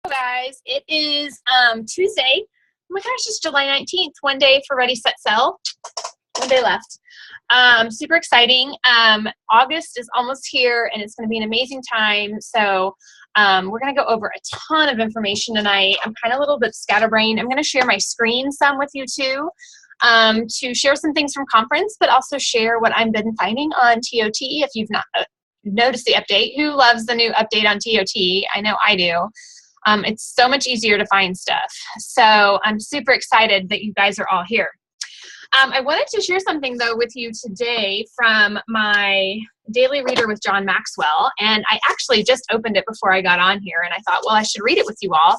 Guys, it is Tuesday. Oh my gosh, it's July 19th. One day for Ready, Set, Sell. One day left. Super exciting. August is almost here and it's going to be an amazing time. So we're going to go over a ton of information tonight. I'm kind of a little bit scatterbrained. I'm going to share my screen some with you too, to share some things from conference, but also share what I've been finding on TOT. If you've not noticed the update, who loves the new update on TOT? I know I do. It's so much easier to find stuff. So I'm super excited that you guys are all here. I wanted to share something though with you today from my daily reader with John Maxwell. And I actually just opened it before I got on here and I thought, well, I should read it with you all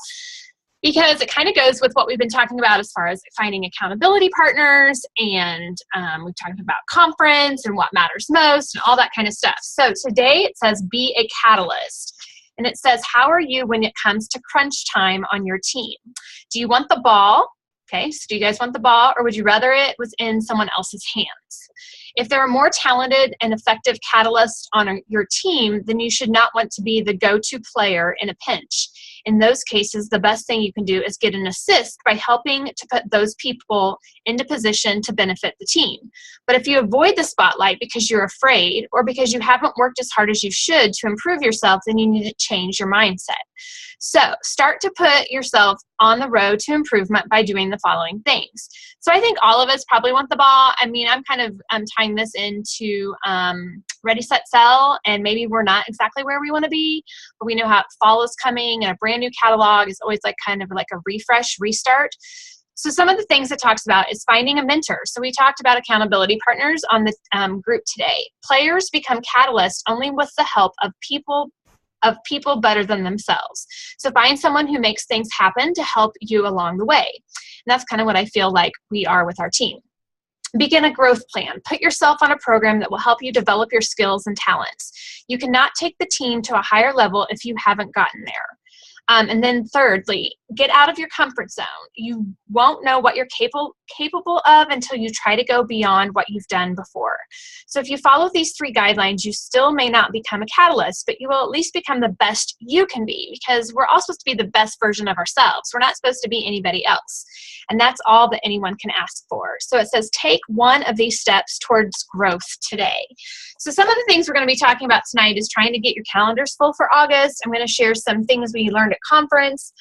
because it kind of goes with what we've been talking about as far as finding accountability partners. And we've talked about conference and what matters most and all that kind of stuff. So today it says, be a catalyst. And it says, how are you when it comes to crunch time on your team? Do you want the ball? Okay, so do you guys want the ball, or would you rather it was in someone else's hands? If there are more talented and effective catalysts on your team, then you should not want to be the go-to player in a pinch. In those cases, the best thing you can do is get an assist by helping to put those people into position to benefit the team. But if you avoid the spotlight because you're afraid or because you haven't worked as hard as you should to improve yourself, then you need to change your mindset. So start to put yourself on the road to improvement by doing the following things. So I think all of us probably want the ball. I mean, I'm kind of tying this into Ready, Set, Sell, and maybe we're not exactly where we want to be, but we know how fall is coming and a brand new catalog is always like kind of like a refresh, restart. So some of the things it talks about is finding a mentor. So we talked about accountability partners on the group today. Players become catalysts only with the help of people better than themselves. So find someone who makes things happen to help you along the way. And that's kind of what I feel like we are with our team. Begin a growth plan. Put yourself on a program that will help you develop your skills and talents. You cannot take the team to a higher level if you haven't gotten there. And then thirdly, get out of your comfort zone. You won't know what you're capable of until you try to go beyond what you've done before. So if you follow these 3 guidelines, you still may not become a catalyst, but you will at least become the best you can be, because we're all supposed to be the best version of ourselves. We're not supposed to be anybody else. And that's all that anyone can ask for. So it says, take one of these steps towards growth today. So some of the things we're going to be talking about tonight is trying to get your calendars full for August. I'm going to share some things we learned at conference.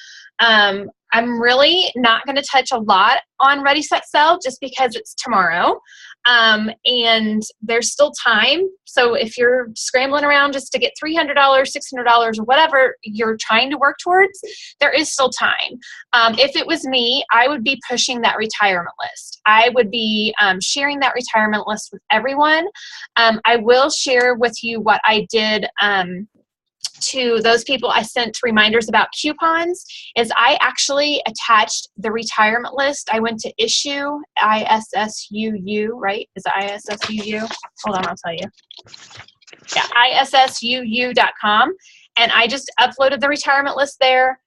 I'm really not going to touch a lot on Ready, Set, Sell just because it's tomorrow. And there's still time. So if you're scrambling around just to get $300, $600, or whatever you're trying to work towards, there is still time. If it was me, I would be pushing that retirement list. I would be sharing that retirement list with everyone. I will share with you what I did to those people I sent reminders about coupons is I actually attached the retirement list. I went to issue, ISSUU, right? Is it ISSUU? Hold on, I'll tell you. Yeah, ISSUU.com. And I just uploaded the retirement list there,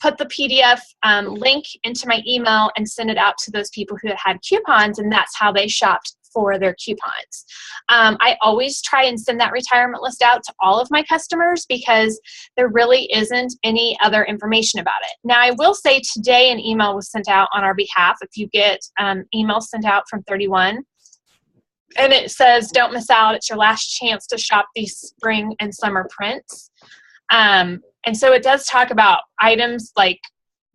put the PDF link into my email and sent it out to those people who had coupons, and that's how they shopped for their coupons. I always try and send that retirement list out to all of my customers because there really isn't any other information about it. Now, I will say today an email was sent out on our behalf. If you get emails sent out from 31, and it says, don't miss out. It's your last chance to shop these spring and summer prints. And so it does talk about items like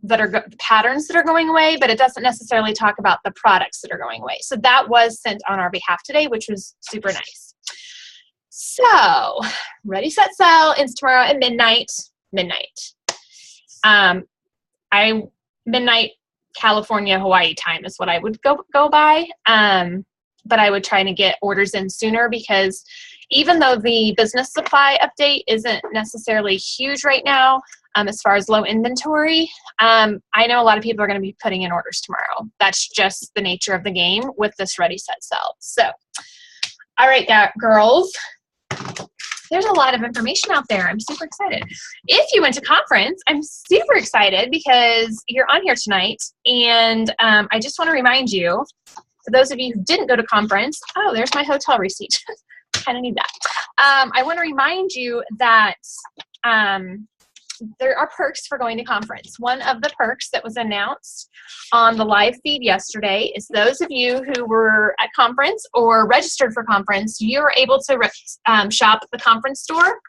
that are patterns that are going away, but it doesn't necessarily talk about the products that are going away. So that was sent on our behalf today, which was super nice. So Ready, Set, Sell ends tomorrow at midnight. Midnight California, Hawaii time is what I would go by. But I would try to get orders in sooner because even though the business supply update isn't necessarily huge right now, as far as low inventory, I know a lot of people are going to be putting in orders tomorrow. That's just the nature of the game with this Ready, Set, Sell. So, all right, girls, there's a lot of information out there. I'm super excited. If you went to conference, I'm super excited because you're on here tonight. And I just want to remind you, for those of you who didn't go to conference, oh, there's my hotel receipt. kind of need that. I want to remind you that there are perks for going to conference. One of the perks that was announced on the live feed yesterday is those of you who were at conference or registered for conference, you're able to shop at the conference store.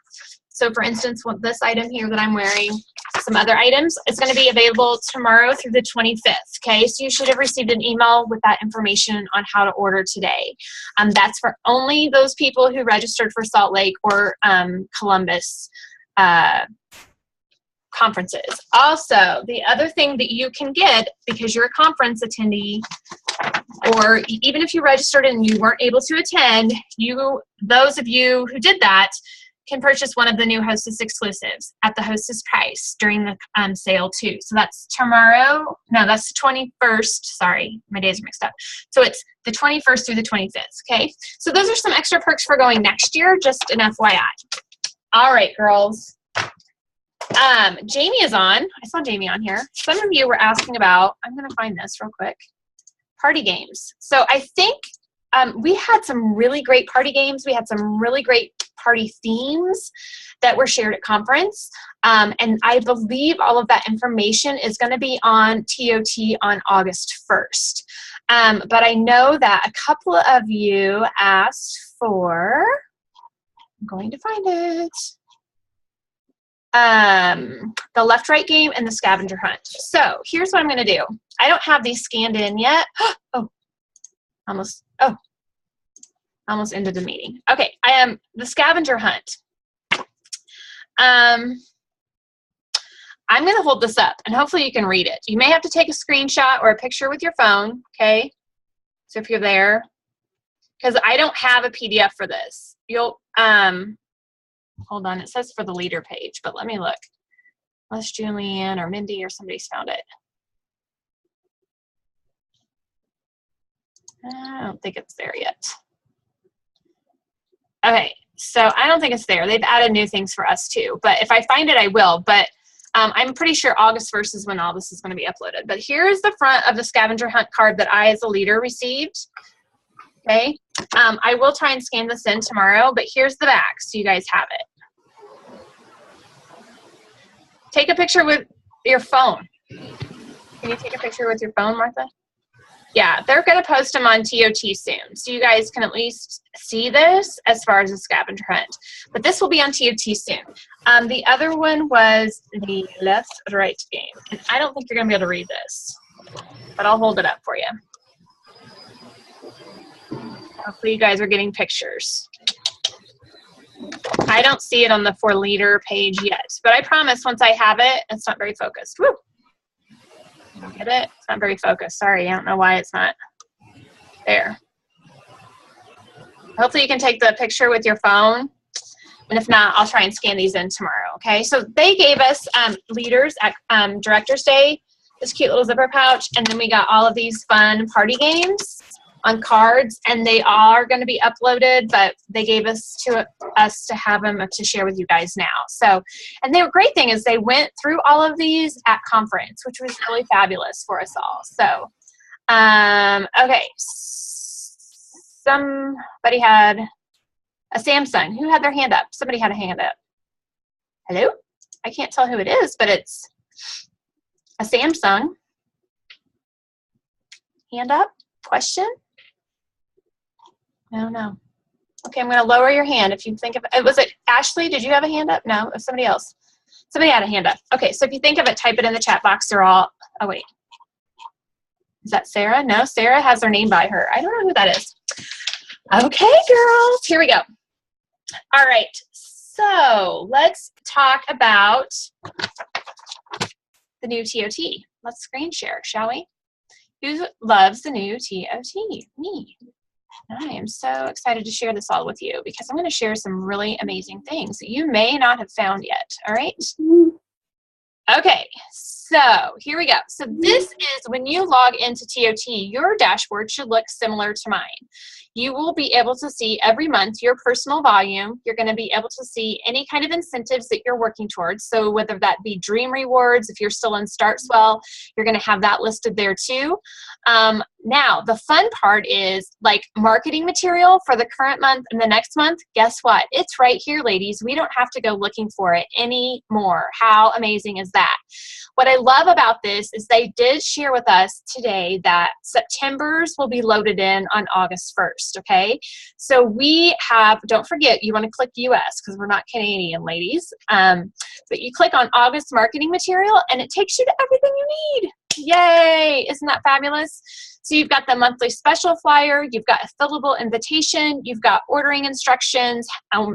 So for instance, this item here that I'm wearing, some other items, it's going to be available tomorrow through the 25th. Okay, so you should have received an email with that information on how to order today. That's for only those people who registered for Salt Lake or Columbus conferences. Also, the other thing that you can get, because you're a conference attendee, or even if you registered and you weren't able to attend, those of you who did that can purchase one of the new Hostess Exclusives at the Hostess price during the sale too. So that's tomorrow. No, that's the 21st. Sorry, my days are mixed up. So it's the 21st through the 25th. Okay. So those are some extra perks for going next year. Just an FYI. All right, girls. Jamie is on. I saw Jamie on here. Some of you were asking about, I'm going to find this real quick, party games. So I think we had some really great party games. We had some really great party themes that were shared at conference. And I believe all of that information is going to be on TOT on August 1st. But I know that a couple of you asked for, I'm going to find it, the left-right game and the scavenger hunt. So here's what I'm going to do. I don't have these scanned in yet. Almost ended the meeting. Okay, I am the scavenger hunt. I'm going to hold this up, and hopefully you can read it. You may have to take a screenshot or a picture with your phone, okay? So if you're there, because I don't have a PDF for this. You'll, hold on, it says for the leader page, but let me look. Unless Julianne or Mindy or somebody's found it. I don't think it's there yet. Okay, so I don't think it's there. They've added new things for us too, but if I find it, I will. But I'm pretty sure August 1st is when all this is going to be uploaded. But here's the front of the scavenger hunt card that I, as a leader, received. Okay, I will try and scan this in tomorrow, but here's the back, so you guys have it. Take a picture with your phone. Can you take a picture with your phone, Martha? Yeah, they're going to post them on TOT soon, so you guys can at least see this as far as the scavenger hunt. But this will be on TOT soon. The other one was the left-right game. And I don't think you're going to be able to read this, but I'll hold it up for you. Hopefully you guys are getting pictures. I don't see it on the for leader page yet, but I promise once I have it, it's not very focused. Woo! Get it? It's not very focused. Sorry, I don't know why it's not there. Hopefully you can take the picture with your phone. And if not, I'll try and scan these in tomorrow, okay? So they gave us leaders at Director's Day, this cute little zipper pouch, and then we got all of these fun party games on cards, and they are going to be uploaded, but they gave us to have them to share with you guys now. So, and the great thing is they went through all of these at conference, which was really fabulous for us all. So, okay, somebody had a Samsung. Who had their hand up? Somebody had a hand up. Hello? I can't tell who it is, but it's a Samsung. Hand up? Question? I don't know. Okay, I'm going to lower your hand. If you think of it, was it Ashley? Did you have a hand up? No, it was somebody else. Somebody had a hand up. Okay, so if you think of it, type it in the chat box. They're all, oh wait. Is that Sarah? No, Sarah has her name by her. I don't know who that is. Okay, girls, here we go. All right, so let's talk about the new TOT. Let's screen share, shall we? Who loves the new TOT? Me. I am so excited to share this all with you because I'm going to share some really amazing things that you may not have found yet. All right. Okay, so here we go. So this is when you log into TOT, your dashboard should look similar to mine. you will be able to see every month your personal volume. You're going to be able to see any kind of incentives that you're working towards. So whether that be dream rewards, if you're still in Start Swell, you're going to have that listed there too. Now, the fun part is like marketing material for the current month and the next month. Guess what? It's right here, ladies. We don't have to go looking for it anymore. How amazing is that? What I love about this is they did share with us today that September's will be loaded in on August 1st, okay? So we have, don't forget, you want to click US because we're not Canadian, ladies. But you click on August marketing material and it takes you to everything you need. Yay! Isn't that fabulous? So you've got the monthly special flyer, you've got a fillable invitation, you've got ordering instructions,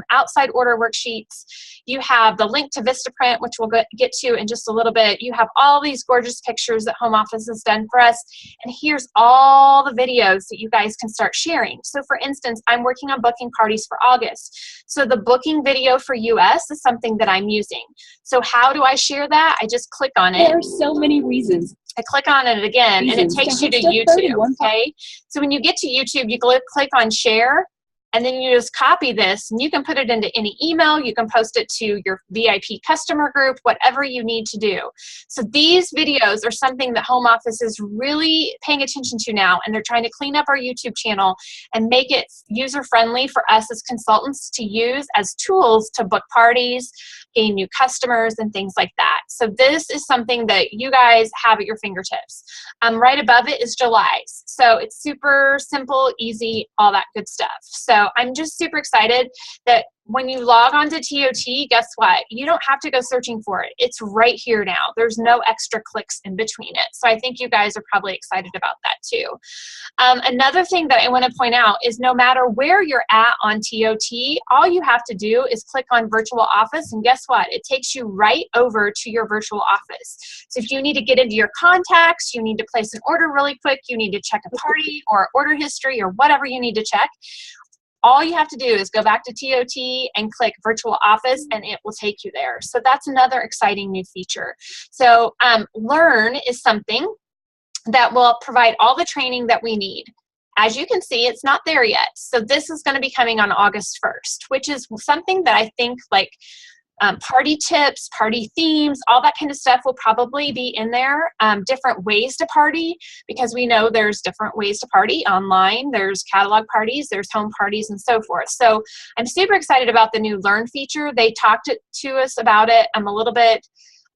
outside order worksheets, you have the link to Vistaprint, which we'll get to in just a little bit. You have all these gorgeous pictures that home office has done for us, and here's all the videos that you guys can start sharing. So for instance, I'm working on booking parties for August. So the booking video for US is something that I'm using. So how do I share that? I just click on it. There are so many reasons. I click on it again, and it takes you to YouTube, okay? So when you get to YouTube, you click on share, and then you just copy this, and you can put it into any email. You can post it to your VIP customer group, whatever you need to do. So these videos are something that home office is really paying attention to now, and they're trying to clean up our YouTube channel and make it user-friendly for us as consultants to use as tools to book parties, gain new customers, and things like that. So this is something that you guys have at your fingertips. Right above it is July's. So it's super simple, easy, all that good stuff. So I'm just super excited that when you log on to TOT, guess what? You don't have to go searching for it. It's right here now. There's no extra clicks in between it. So I think you guys are probably excited about that too. Another thing that I want to point out is no matter where you're at on TOT, all you have to do is click on Virtual Office, and guess what? It takes you right over to your virtual office. So if you need to get into your contacts, you need to place an order really quick, you need to check a party or order history or whatever you need to check, all you have to do is go back to TOT and click Virtual Office, and it will take you there. So that's another exciting new feature. So Learn is something that will provide all the training that we need. As you can see, it's not there yet. So this is going to be coming on August 1st, which is something that I think like party tips, party themes, all that kind of stuff will probably be in there. Different ways to party, because we know there's different ways to party online. There's catalog parties, there's home parties, and so forth. So I'm super excited about the new Learn feature. They talked to us about it a little bit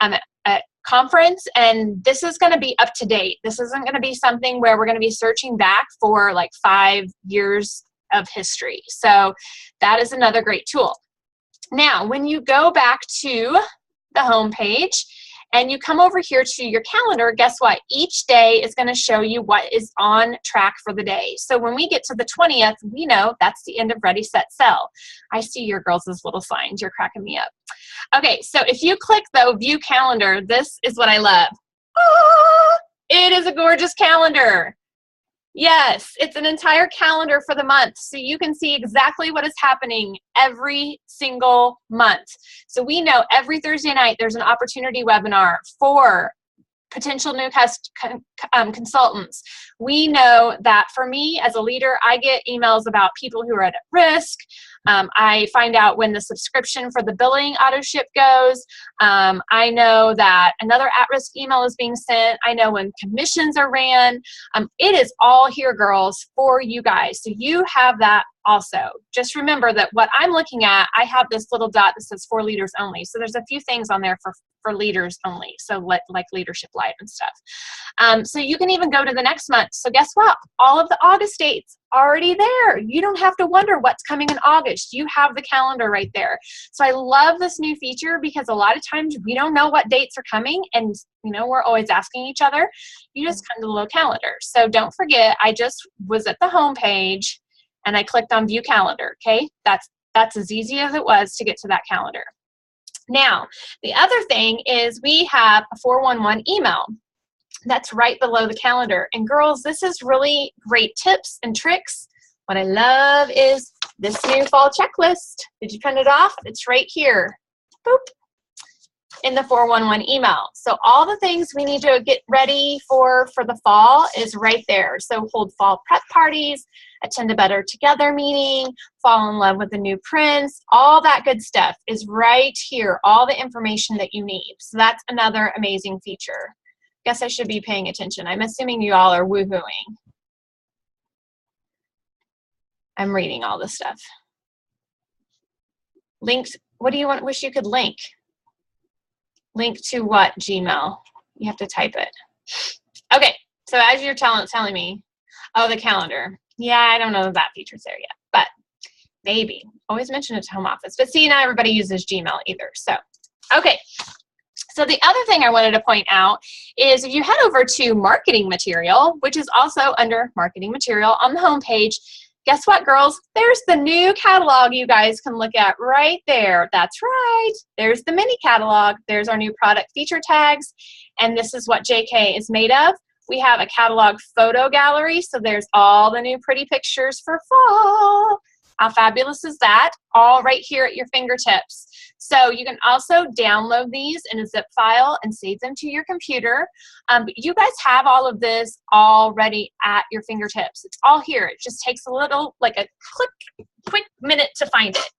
at conference, and this is going to be up to date. This isn't going to be something where we're going to be searching back for like 5 years of history. So that is another great tool. Now, when you go back to the home page and you come over here to your calendar, guess what? Each day is going to show you what is on track for the day. So when we get to the 20th, we know that's the end of Ready, Set, Sell. I see your girls' little signs. You're cracking me up. Okay, so if you click, though, View Calendar, this is what I love. Oh, it is a gorgeous calendar. Yes, it's an entire calendar for the month, so you can see exactly what is happening every single month. So we know every Thursday night there's an opportunity webinar for potential new consultants. We know that for me as a leader, I get emails about people who are at risk. I find out when the subscription for the billing auto ship goes. I know that another at-risk email is being sent. I know when commissions are ran. It is all here, girls, for you guys. So you have that also. Just remember that what I'm looking at, I have this little dot that says for leaders only. So there's a few things on there for leaders only. So like Leadership Live and stuff. So you can even go to the next month. So guess what? All of the August dates already there. You don't have to wonder what's coming in August. You have the calendar right there. So I love this new feature because a lot of times we don't know what dates are coming, and you know, we're always asking each other. You just come to the little calendar. So don't forget, I just was at the home page and I clicked on View Calendar. Okay, that's as easy as it was to get to that calendar. Now, the other thing is we have a 411 email. That's right below the calendar. And girls, this is really great tips and tricks. What I love is this new fall checklist. Did you print it off? It's right here. Boop. in the 411 email. So all the things we need to get ready for the fall is right there. So hold fall prep parties, attend a Better Together meeting, fall in love with the new prints, all that good stuff is right here, all the information that you need. So that's another amazing feature. Guess I should be paying attention. I'm assuming you all are woohooing. I'm reading all this stuff. Links, what do you want? Wish you could link? Link to what, Gmail? You have to type it. Okay, so as you're telling me, oh, the calendar. Yeah, I don't know if that feature's there yet, but maybe. Always mention it to home office. But see, not everybody uses Gmail either. So, okay. So the other thing I wanted to point out is if you head over to marketing material, which is also under marketing material on the homepage, guess what, girls? There's the new catalog you guys can look at right there. That's right. There's the mini catalog. There's our new product feature tags. And this is what JK is made of. We have a catalog photo gallery. So there's all the new pretty pictures for fall. How fabulous is that? All right here at your fingertips. So you can also download these in a zip file and save them to your computer. But you guys have all of this already at your fingertips. It's all here. It just takes a little, like a quick minute to find it.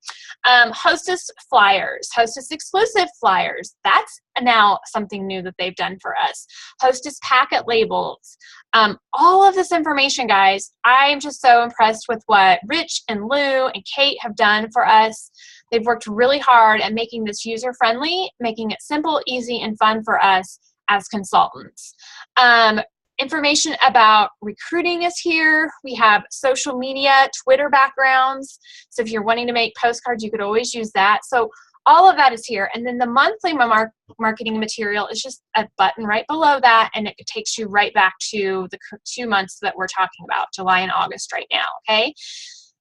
Hostess flyers, Hostess Exclusive flyers. That's now something new that they've done for us. Hostess packet labels. All of this information, guys, I'm just so impressed with what Rich and Lou and Kate have done for us. They've worked really hard at making this user-friendly, making it simple, easy, and fun for us as consultants. Information about recruiting is here. We have social media, Twitter backgrounds. So if you're wanting to make postcards, you could always use that. So all of that is here. And then the monthly marketing material is just a button right below that, and it takes you right back to the 2 months that we're talking about, July and August right now, okay?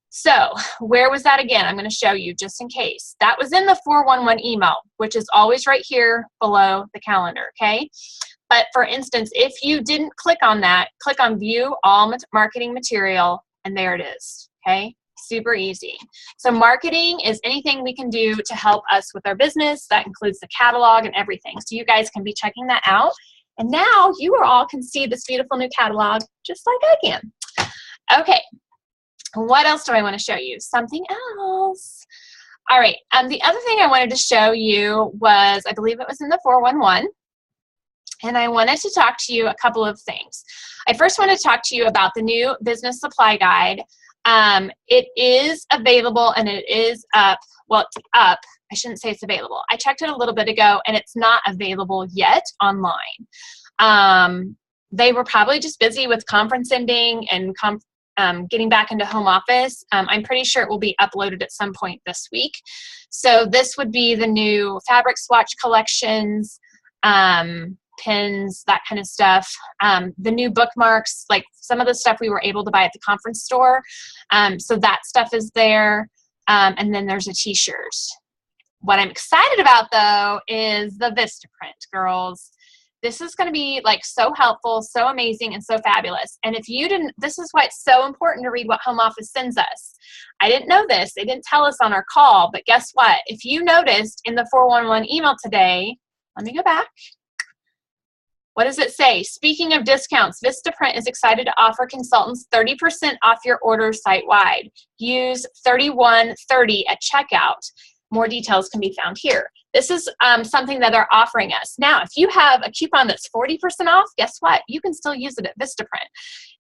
So where was that again? I'm going to show you just in case. That was in the 411 email, which is always right here below the calendar, okay? But for instance, if you didn't click on that, click on View All Marketing Material, and there it is, okay? Super easy. So marketing is anything we can do to help us with our business. That includes the catalog and everything. So you guys can be checking that out. And now you all can see this beautiful new catalog just like I can. Okay. What else do I want to show you? Something else. All right. The other thing I wanted to show you was, I believe it was in the 411. And I wanted to talk to you a couple of things. I first want to talk to you about the new business supply guide. It is available and it is up. Well, it's up. I shouldn't say it's available. I checked it a little bit ago and it's not available yet online. They were probably just busy with conference ending and getting back into home office. I'm pretty sure it will be uploaded at some point this week. So this would be the new fabric swatch collections, pins, that kind of stuff. The new bookmarks, like some of the stuff we were able to buy at the conference store. So that stuff is there. And then there's a t-shirt. What I'm excited about though is the Vistaprint, girls. This is going to be like so helpful, so amazing, and so fabulous. And if you didn't, this is why it's so important to read what home office sends us. I didn't know this. They didn't tell us on our call, but guess what? If you noticed in the 411 email today, let me go back. What does it say? Speaking of discounts, Vistaprint is excited to offer consultants 30% off your order site-wide. Use 3130 at checkout. More details can be found here. This is something that they're offering us. Now, if you have a coupon that's 40% off, guess what? You can still use it at Vistaprint.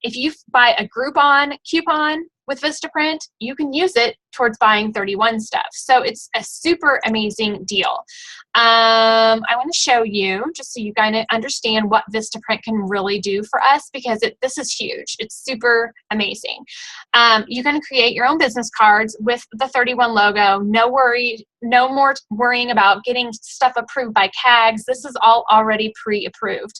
If you buy a Groupon coupon with Vistaprint, you can use it towards buying 31 stuff. So it's a super amazing deal. I want to show you just so you kind of understand what Vistaprint can really do for us, because this is huge. It's super amazing. You can create your own business cards with the 31 logo. No more worrying about getting stuff approved by CAGs. This is all already pre-approved.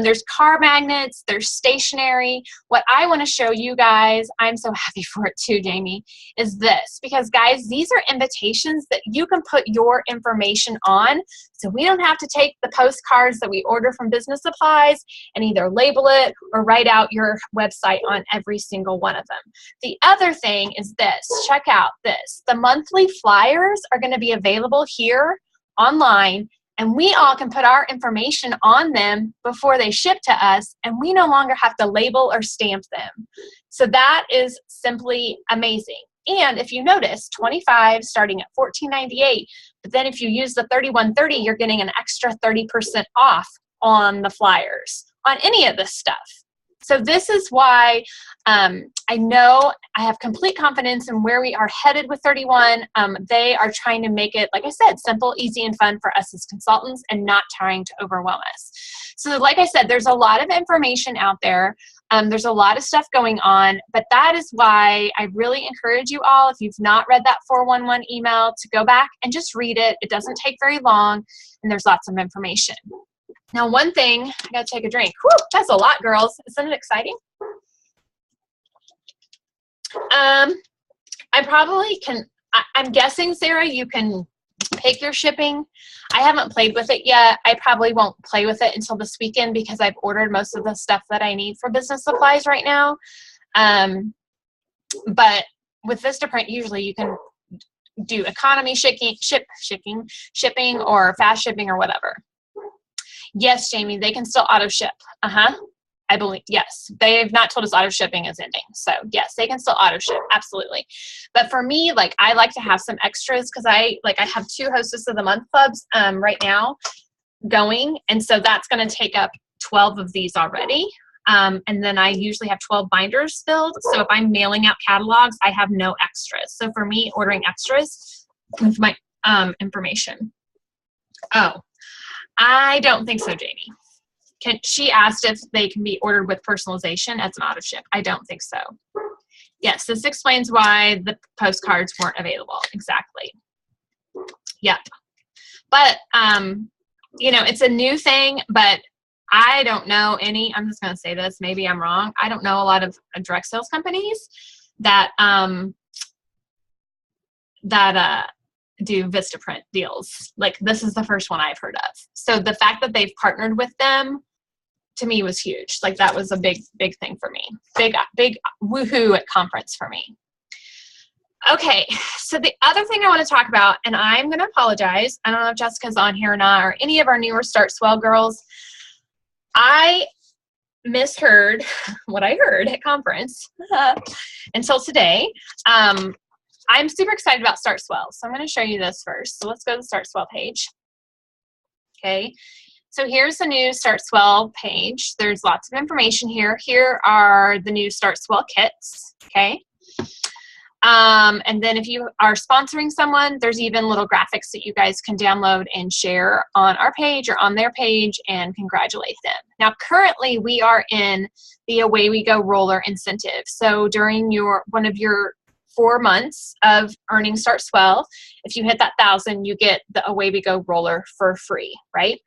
There's car magnets, there's stationery. What I want to show you guys, I'm so happy for it too, Jamie, is this. Because guys, these are invitations that you can put your information on, so we don't have to take the postcards that we order from Business Supplies and either label it or write out your website on every single one of them. The other thing is this. Check out this. The monthly flyers are going to be available here online and we all can put our information on them before they ship to us, and we no longer have to label or stamp them. So that is simply amazing. And if you notice, 25 starting at $14.98, but then if you use the 3130, you're getting an extra 30% off on the flyers, on any of this stuff. So this is why I know I have complete confidence in where we are headed with 31. They are trying to make it, like I said, simple, easy, and fun for us as consultants, and not trying to overwhelm us. So like I said, there's a lot of information out there. There's a lot of stuff going on, but that is why I really encourage you all, if you've not read that 411 email, to go back and just read it. It doesn't take very long, and there's lots of information. Now, one thing, I gotta take a drink. Whew, that's a lot, girls. Isn't it exciting? I probably can, I'm guessing, Sarah, you can pick your shipping. I haven't played with it yet. I probably won't play with it until this weekend because I've ordered most of the stuff that I need for business supplies right now. But with Vistaprint, usually you can do economy shipping, or fast shipping or whatever. Yes, Jamie, they can still auto ship. I believe, yes. They've not told us auto shipping is ending. So yes, they can still auto ship, absolutely. But for me, like, I like to have some extras because I have 2 Hostess of the Month clubs right now going. And so that's going to take up 12 of these already. And then I usually have 12 binders filled. So if I'm mailing out catalogs, I have no extras. So for me, ordering extras with my information. Oh, I don't think so, Jamie. She asked if they can be ordered with personalization as an auto ship. I don't think so. Yes, this explains why the postcards weren't available. Exactly. Yep. But, you know, it's a new thing, but I don't know any, I'm just going to say this, maybe I'm wrong. I don't know a lot of direct sales companies that, do Vistaprint deals. Like, this is the first one I've heard of. So the fact that they've partnered with them, to me, was huge. Like, that was a big thing for me. Big woohoo at conference for me. Okay, so the other thing I want to talk about, and I'm going to apologize, I don't know if Jessica's on here or not, or any of our newer Start Swell girls. I misheard what I heard at conference until today. I'm super excited about Start Swell, so I'm going to show you this first. So let's go to the Start Swell page. Okay, so here's the new Start Swell page. There's lots of information here. Here are the new Start Swell kits, okay? And then if you are sponsoring someone, there's even little graphics that you guys can download and share on our page or on their page and congratulate them. Now, currently, we are in the Away We Go roller incentive. So during one of your 4 months of earning Start Swell, if you hit that 1,000, you get the Away We Go roller for free, right?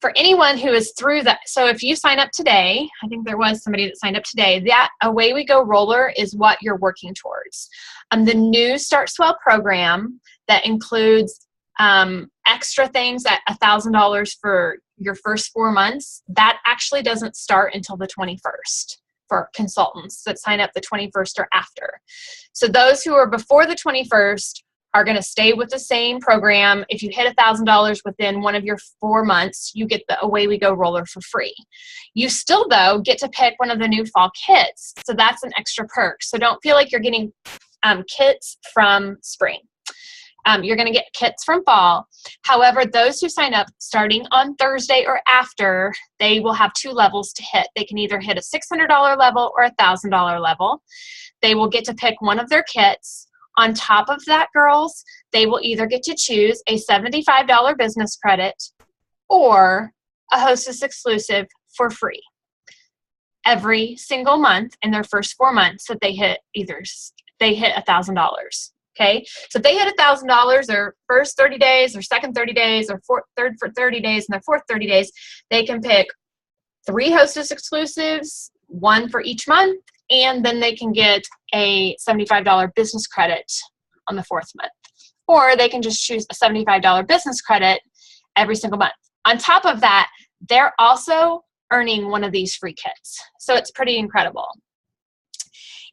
For anyone who is through that, so if you sign up today, I think there was somebody that signed up today, that Away We Go roller is what you're working towards. The new Start Swell program that includes extra things at $1,000 for your first 4 months, that actually doesn't start until the 21st. For consultants that sign up the 21st or after. So those who are before the 21st are going to stay with the same program. If you hit $1,000 within one of your 4 months, you get the Away We Go roller for free. You still, though, get to pick one of the new fall kits. So that's an extra perk. So don't feel like you're getting kits from spring. You're going to get kits from fall. However, those who sign up starting on Thursday or after, they will have 2 levels to hit. They can either hit a $600 level or a $1,000 level. They will get to pick one of their kits. On top of that, girls, they will either get to choose a $75 business credit or a Hostess Exclusive for free every single month in their first 4 months that they hit $1,000. Okay, so if they hit $1,000 their first 30 days, or second 30 days, or third for 30 days, and their fourth 30 days, they can pick 3 Hostess Exclusives, 1 for each month, and then they can get a $75 business credit on the 4th month. Or they can just choose a $75 business credit every single month. On top of that, they're also earning one of these free kits. So it's pretty incredible.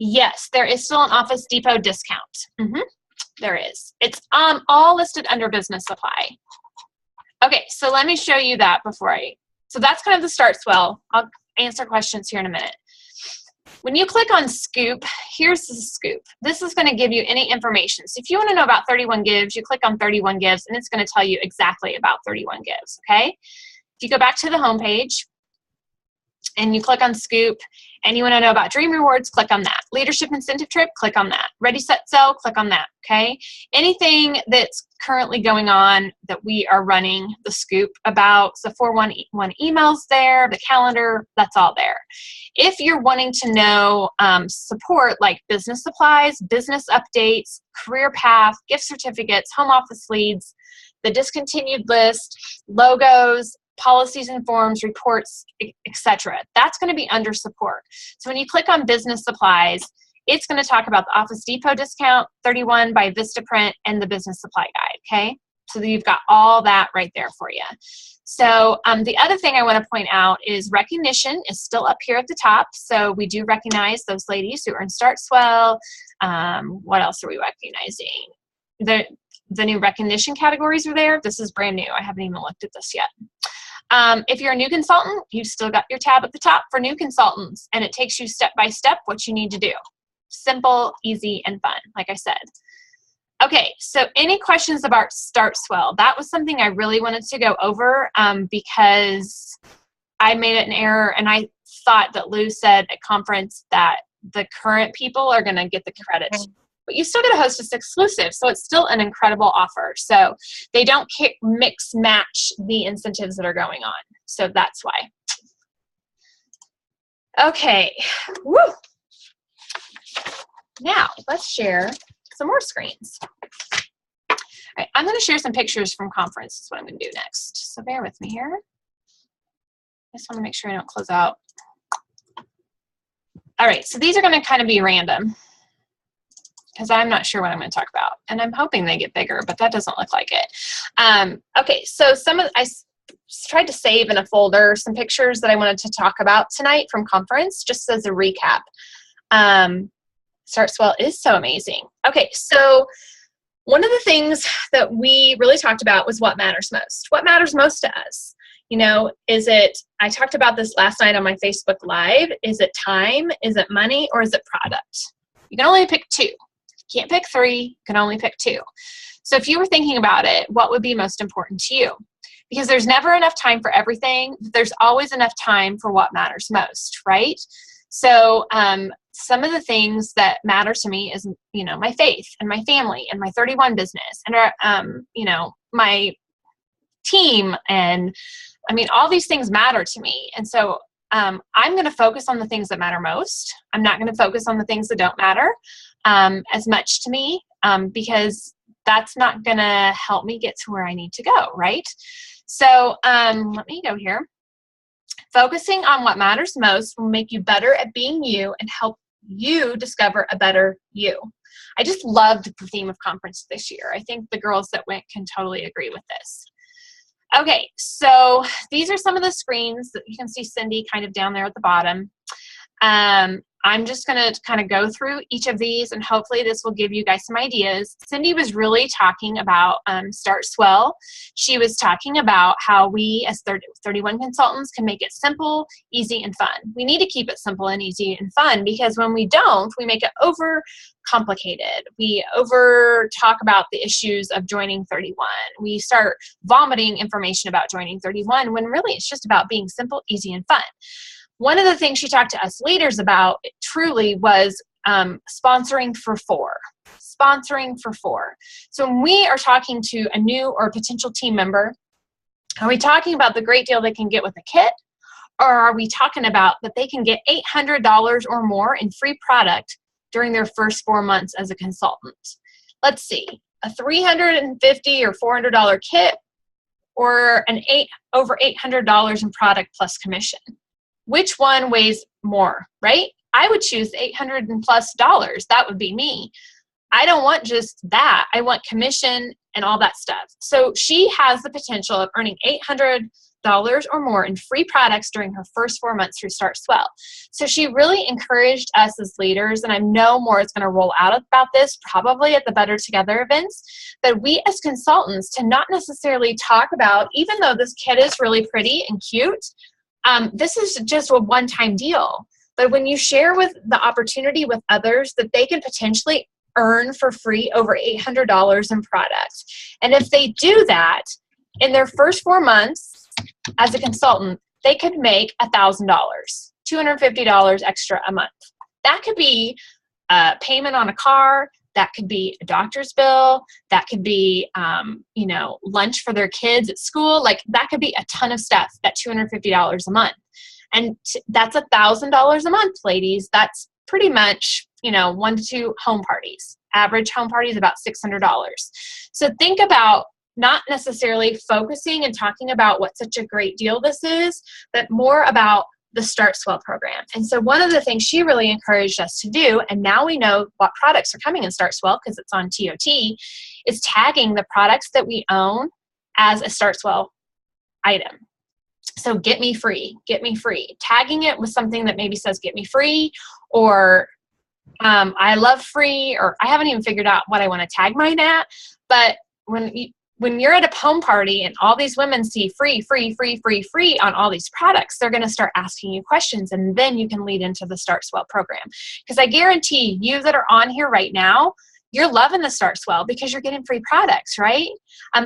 Yes, there is still an Office Depot discount. There is. It's all listed under business supply. Okay, so let me show you that so that's kind of the start swell. I'll answer questions here in a minute. When you click on scoop, here's the scoop. This is going to give you any information. So if you want to know about 31 Gives, you click on 31 Gives, and it's going to tell you exactly about 31 Gives, okay? If you go back to the home page, and you click on scoop, and you want to know about Dream Rewards, click on that. Leadership Incentive Trip, click on that. Ready, Set, Sell, click on that, okay? Anything that's currently going on that we are running the scoop about, so 411 emails there, the calendar, that's all there. If you're wanting to know support like business supplies, business updates, career path, gift certificates, home office leads, the discontinued list, logos, policies and forms, reports, etc. That's going to be under support. So when you click on business supplies, it's going to talk about the Office Depot discount, 31 by Vistaprint, and the business supply guide, okay? So you've got all that right there for you. So the other thing I want to point out is recognition is still up here at the top. So we do recognize those ladies who earn Start Swell. What else are we recognizing? The new recognition categories are there. This is brand new. I haven't even looked at this yet. If you're a new consultant, you've still got your tab at the top for new consultants, and it takes you step by step what you need to do. Simple, easy, and fun, like I said. Okay, so any questions about Start Swell? That was something I really wanted to go over because I made an error, and I thought that Lou said at conference that the current people are going to get the credit. But you still get a Hostess Exclusive, so it's still an incredible offer. So they don't mix match the incentives that are going on. So that's why. Okay. Woo. Now let's share some more screens. All right, I'm going to share some pictures from conference. That's what I'm going to do next. So bear with me here. I just want to make sure I don't close out. All right, so these are going to kind of be random, because I'm not sure what I'm going to talk about. And I'm hoping they get bigger, but that doesn't look like it. Okay, so I tried to save in a folder some pictures that I wanted to talk about tonight from conference, just as a recap. Start Swell is so amazing. Okay, so one of the things that we really talked about was what matters most. What matters most to us? You know, I talked about this last night on my Facebook Live. Is it time? Is it money? Or is it product? You can only pick two. Can't pick three, you can only pick two. So if you were thinking about it, what would be most important to you? Because there's never enough time for everything. There's always enough time for what matters most, right? So some of the things that matter to me is, you know, my faith and my family and my 31 business and, you know, my team. And I mean, all these things matter to me. And so I'm going to focus on the things that matter most. I'm not going to focus on the things that don't matter as much to me because that's not going to help me get to where I need to go, right? So let me go here. Focusing on what matters most will make you better at being you and help you discover a better you. I just loved the theme of conference this year. I think the girls that went can totally agree with this. Okay, so these are some of the screens that you can see Cindy kind of down there at the bottom. I'm just going to kind of go through each of these, and hopefully this will give you guys some ideas. Cindy was really talking about Start Swell. She was talking about how we as 31 consultants can make it simple, easy, and fun. We need to keep it simple and easy and fun because when we don't, we make it over complicated. We over talk about the issues of joining 31. We start vomiting information about joining 31 when really it's just about being simple, easy, and fun. One of the things she talked to us leaders about truly was sponsoring for four. Sponsoring for four. So when we are talking to a new or potential team member, are we talking about the great deal they can get with a kit? Or are we talking about that they can get $800 or more in free product during their first 4 months as a consultant? Let's see, a $350 or $400 kit or over $800 in product plus commission. Which one weighs more, right? I would choose $800 and plus. That would be me. I don't want just that. I want commission and all that stuff. So she has the potential of earning $800 or more in free products during her first 4 months through Start Swell. So she really encouraged us as leaders, and I know more is going to roll out about this probably at the Better Together events, that we as consultants to not necessarily talk about, even though this kid is really pretty and cute, this is just a one-time deal. But when you share with the opportunity with others that they can potentially earn for free over $800 in products, and if they do that in their first 4 months as a consultant, they could make $1,000, $250 extra a month. That could be a payment on a car. That could be a doctor's bill. That could be, lunch for their kids at school. Like, that could be a ton of stuff, that $250 a month. And that's $1,000 a month, ladies. That's pretty much, 1 to 2 home parties. Average home party is about $600. So think about not necessarily focusing and talking about what such a great deal this is, but more about the Start Swell program. And so one of the things she really encouraged us to do, and now we know what products are coming in Start Swell because it's on TOT, is tagging the products that we own as a Start Swell item. So get me free, tagging it with something that maybe says get me free, or I love free, or I haven't even figured out what I want to tag mine at. But when you're at a home party and all these women see free on all these products, they're going to start asking you questions, and then you can lead into the Start Swell program. Because I guarantee you that are on here right now, you're loving the Start Swell because you're getting free products, right?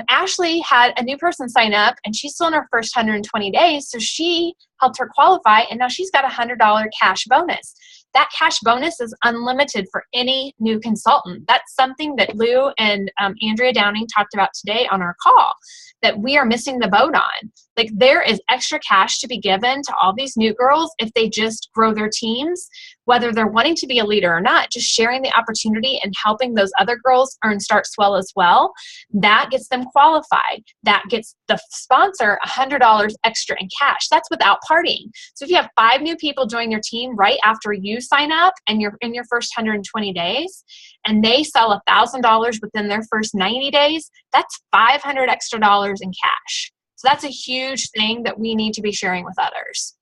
Ashley had a new person sign up, and she's still in her first 120 days, so she helped her qualify, and now she's got a $100 cash bonus. That cash bonus is unlimited for any new consultant. That's something that Lou and Andrea Downing talked about today on our call, that we are missing the boat on. Like, there is extra cash to be given to all these new girls if they just grow their teams, whether they're wanting to be a leader or not, just sharing the opportunity and helping those other girls earn Start Swell as well. That gets them qualified. That gets the sponsor $100 extra in cash. That's without partying. So if you have 5 new people join your team right after you sign up and you're in your first 120 days, and they sell $1,000 within their first 90 days, that's $500 extra dollars in cash. So that's a huge thing that we need to be sharing with others.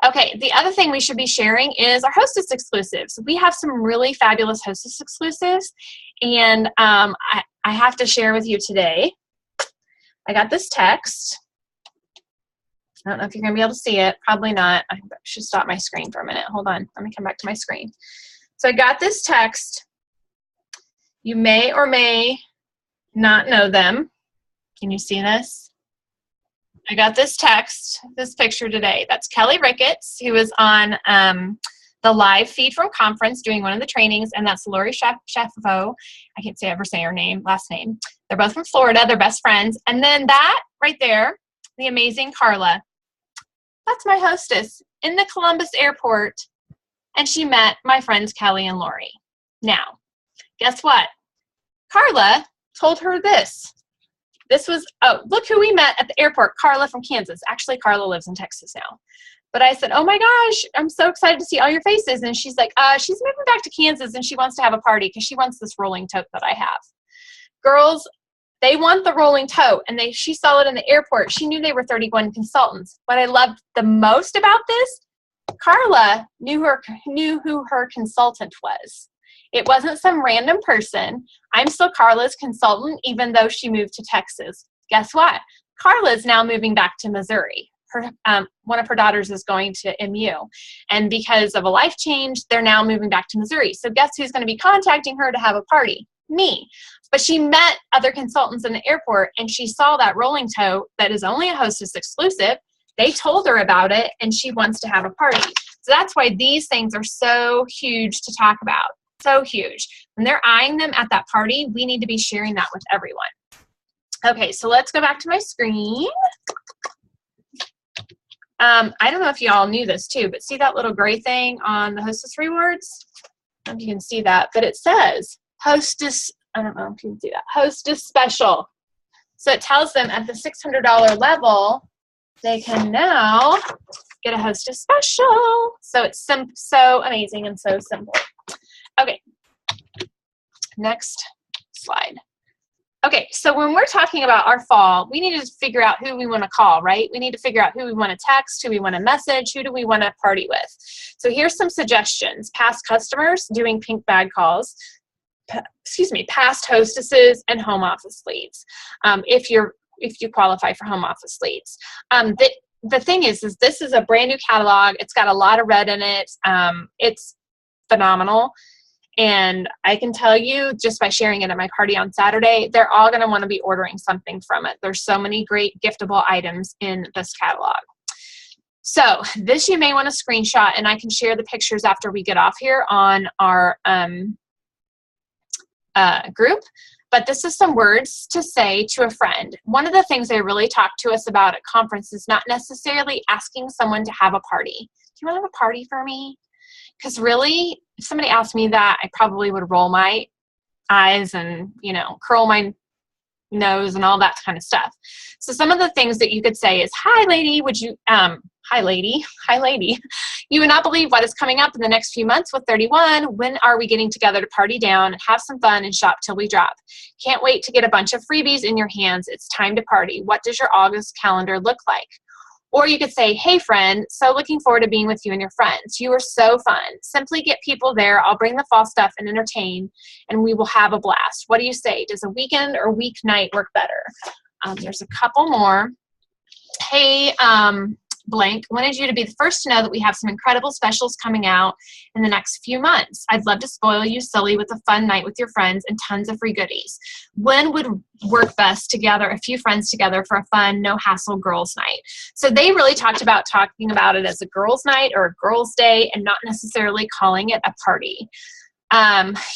Okay, the other thing we should be sharing is our Hostess Exclusives. We have some really fabulous Hostess Exclusives, and I have to share with you today. I got this text. I don't know if you're going to be able to see it. Probably not. I should stop my screen for a minute. Hold on. Let me come back to my screen. So I got this text. You may or may not know them. Can you see this? I got this text, this picture today. That's Kelly Ricketts, who was on the live feed from conference doing one of the trainings, and that's Lori Sheffo. I can't ever say her last name. They're both from Florida. They're best friends. And then that right there, the amazing Carla. That's my hostess in the Columbus airport, and she met my friends Kelly and Lori. Now, guess what? Carla told her this. This was, oh, look who we met at the airport, Carla from Kansas. Actually, Carla lives in Texas now. But I said, oh my gosh, I'm so excited to see all your faces. And she's like, she's moving back to Kansas, and she wants to have a party because she wants this rolling tote that I have. Girls, they want the rolling tote, and she saw it in the airport. She knew they were 31 consultants. What I loved the most about this, Carla knew who her consultant was. It wasn't some random person. I'm still Carla's consultant, even though she moved to Texas. Guess what? Carla's now moving back to Missouri. One of her daughters is going to MU. And because of a life change, they're now moving back to Missouri. So guess who's going to be contacting her to have a party? Me. But she met other consultants in the airport, and she saw that rolling tote that is only a Hostess exclusive. They told her about it, and she wants to have a party. So that's why these things are so huge to talk about. So huge. When they're eyeing them at that party, we need to be sharing that with everyone. Okay, so let's go back to my screen. I don't know if you all knew this too, but see that little gray thing on the Hostess Rewards? I don't know if you can see that, but it says Hostess, I don't know if you can see that, Hostess Special. So it tells them at the $600 level, they can now get a Hostess Special. So it's so amazing and so simple. Okay, next slide. Okay, so when we're talking about our fall, we need to figure out who we want to call, right? We need to figure out who we want to text, who we want to message, who do we want to party with. So here's some suggestions. Past customers doing pink bag calls, past hostesses and home office leads, if you qualify for home office leads. The thing is this is a brand new catalog. It's got a lot of red in it. It's phenomenal. And I can tell you just by sharing it at my party on Saturday, they're all going to want to be ordering something from it. There's so many great giftable items in this catalog. So this you may want to screenshot, and I can share the pictures after we get off here on our group. But this is some words to say to a friend. One of the things they really talk to us about at conference is not necessarily asking someone to have a party. Do you want to have a party for me? Because really, if somebody asked me that, I probably would roll my eyes and, curl my nose and all that kind of stuff. So some of the things that you could say is, hi lady, hi lady, you would not believe what is coming up in the next few months with 31. When are we getting together to party down and have some fun and shop till we drop? Can't wait to get a bunch of freebies in your hands. It's time to party. What does your August calendar look like? Or you could say, hey friend, so looking forward to being with you and your friends. You are so fun. Simply get people there. I'll bring the fall stuff and entertain, and we will have a blast. What do you say? Does a weekend or weeknight work better? There's a couple more. Hey, blank, wanted you to be the first to know that we have some incredible specials coming out in the next few months. I'd love to spoil you silly with a fun night with your friends and tons of free goodies. When would work best together, a few friends together for a fun, no hassle girls night? So they really talking about it as a girls night or a girls day and not necessarily calling it a party.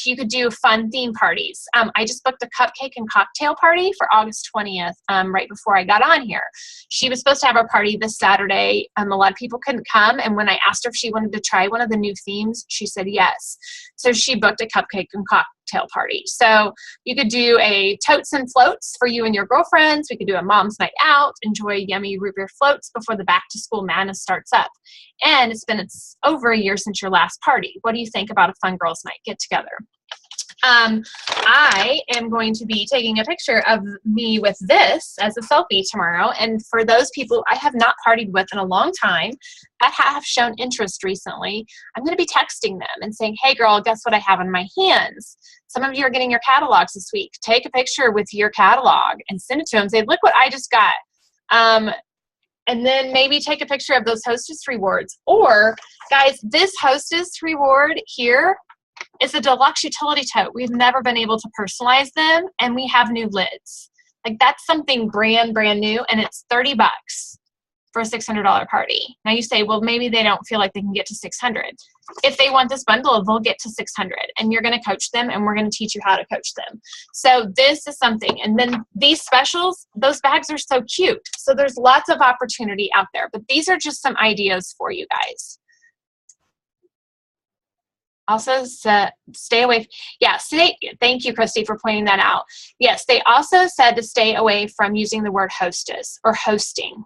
You could do fun theme parties. I just booked a cupcake and cocktail party for August 20th, right before I got on here. She was supposed to have a party this Saturday. A lot of people couldn't come, and when I asked her if she wanted to try one of the new themes, she said yes. So she booked a cupcake and cocktail party. So you could do a totes and floats for you and your girlfriends. We could do a mom's night out, enjoy yummy root beer floats before the back to school madness starts up. And it's over a year since your last party. What do you think about a fun girls night get together? I am going to be taking a picture of me with this as a selfie tomorrow. And for those people I have not partied with in a long time that have shown interest recently, I'm going to be texting them and saying, hey girl, guess what I have in my hands? Some of you are getting your catalogs this week. Take a picture with your catalog and send it to them. Say, look what I just got. And then maybe take a picture of those Hostess rewards. Or, guys, this Hostess reward here is a deluxe utility tote. We've never been able to personalize them, and we have new lids. Like, that's something brand new, and it's $30 for a $600 party. Now you say, well, maybe they don't feel like they can get to $600. If they want this bundle, they'll get to $600, and you're going to coach them, and we're going to teach you how to coach them. So this is something. And then these specials, those bags are so cute. So there's lots of opportunity out there, but these are just some ideas for you guys. Also, stay away. Thank you, Christy, for pointing that out. Yes, they also said to stay away from using the word hostess or hosting.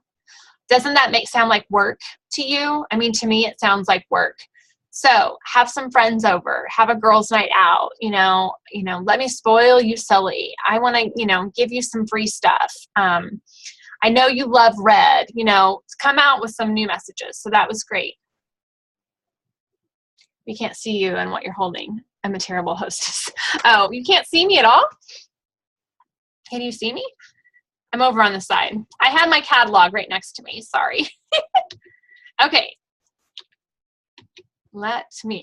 Doesn't that sound like work to you? I mean, to me, it sounds like work. So have some friends over, have a girls' night out, let me spoil you silly. I want to, give you some free stuff. I know you love red, come out with some new messages. So that was great. We can't see you and what you're holding. I'm a terrible hostess. Oh, you can't see me at all? Can you see me? I'm over on the side. I have my catalog right next to me. Sorry. Okay.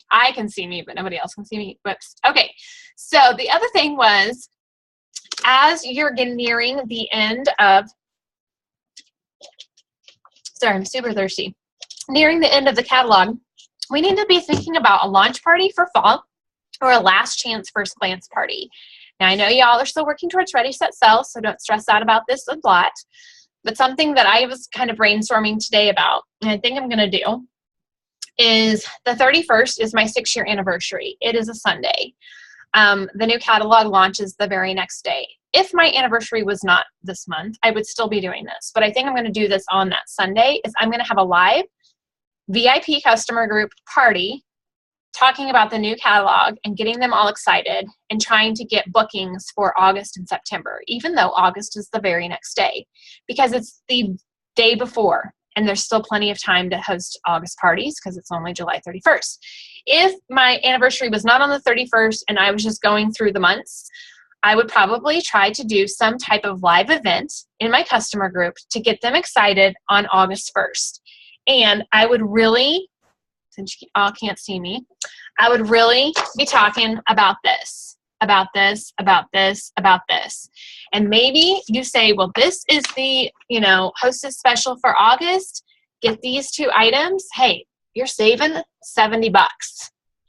I can see me, but nobody else can see me. Whoops. Okay. So the other thing was, as you're nearing the end of, sorry, I'm super thirsty. Nearing the end of the catalog, we need to be thinking about a launch party for fall or a last chance first glance party. Now, I know y'all are still working towards Ready, Set, Sell, so don't stress out about this a lot. But something that I was kind of brainstorming today about, and I think I'm going to do, is the 31st is my 6-year anniversary. It is a Sunday. The new catalog launches the very next day. If my anniversary was not this month, I would still be doing this. But I think I'm going to do this on that Sunday. I'm going to have a live VIP customer group party talking about the new catalog and getting them all excited and trying to get bookings for August and September, even though August is the very next day, because it's the day before and there's still plenty of time to host August parties because it's only July 31st. If my anniversary was not on the 31st and I was just going through the months, I would probably try to do some type of live event in my customer group to get them excited on August 1st. And I would really, since you all can't see me, I would really be talking about this, about this, about this, about this. And maybe you say, well, this is the, Hostess special for August. Get these 2 items. Hey, you're saving $70,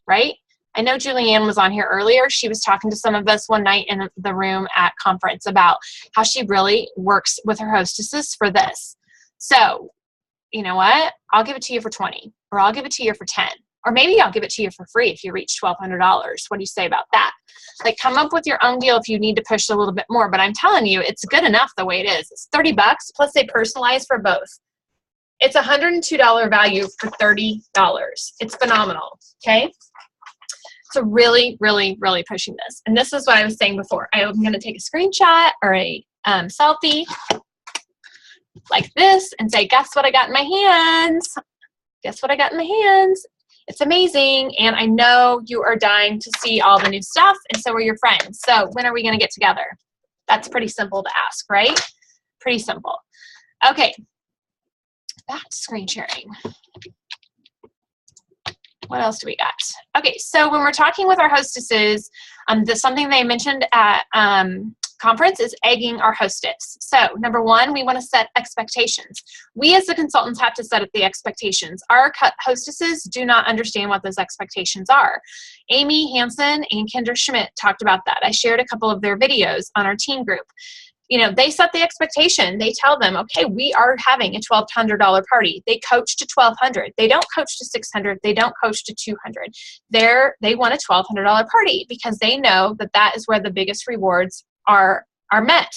right? I know Julianne was on here earlier. She was talking to some of us one night in the room at conference about how she really works with her hostesses for this. So, you know what? I'll give it to you for 20, or I'll give it to you for 10, or maybe I'll give it to you for free if you reach $1,200. What do you say about that? Like, come up with your own deal if you need to push a little bit more, but I'm telling you, it's good enough the way it is. It's $30 plus they personalize for both. It's $102 value for $30. It's phenomenal. Okay. So really, really, really pushing this. And this is what I was saying before. I'm going to take a screenshot or a selfie like this and say, guess what I got in my hands? Guess what I got in my hands? It's amazing. And I know you are dying to see all the new stuff, and so are your friends. So when are we going to get together? That's pretty simple to ask, right? Pretty simple. Okay. Back to screen sharing. What else do we got? Okay, so when we're talking with our hostesses, something they mentioned at conference is egging our hostess. So number 1, we want to set expectations. We as the consultants have to set up the expectations. Our hostesses do not understand what those expectations are. Amy Hansen and Kendra Schmidt talked about that. I shared a couple of their videos on our team group. They set the expectation. They tell them, okay, we are having a $1,200 party. They coach to $1,200. They don't coach to $600. They don't coach to $200. They want a $1,200 party because they know that that is where the biggest rewards are met.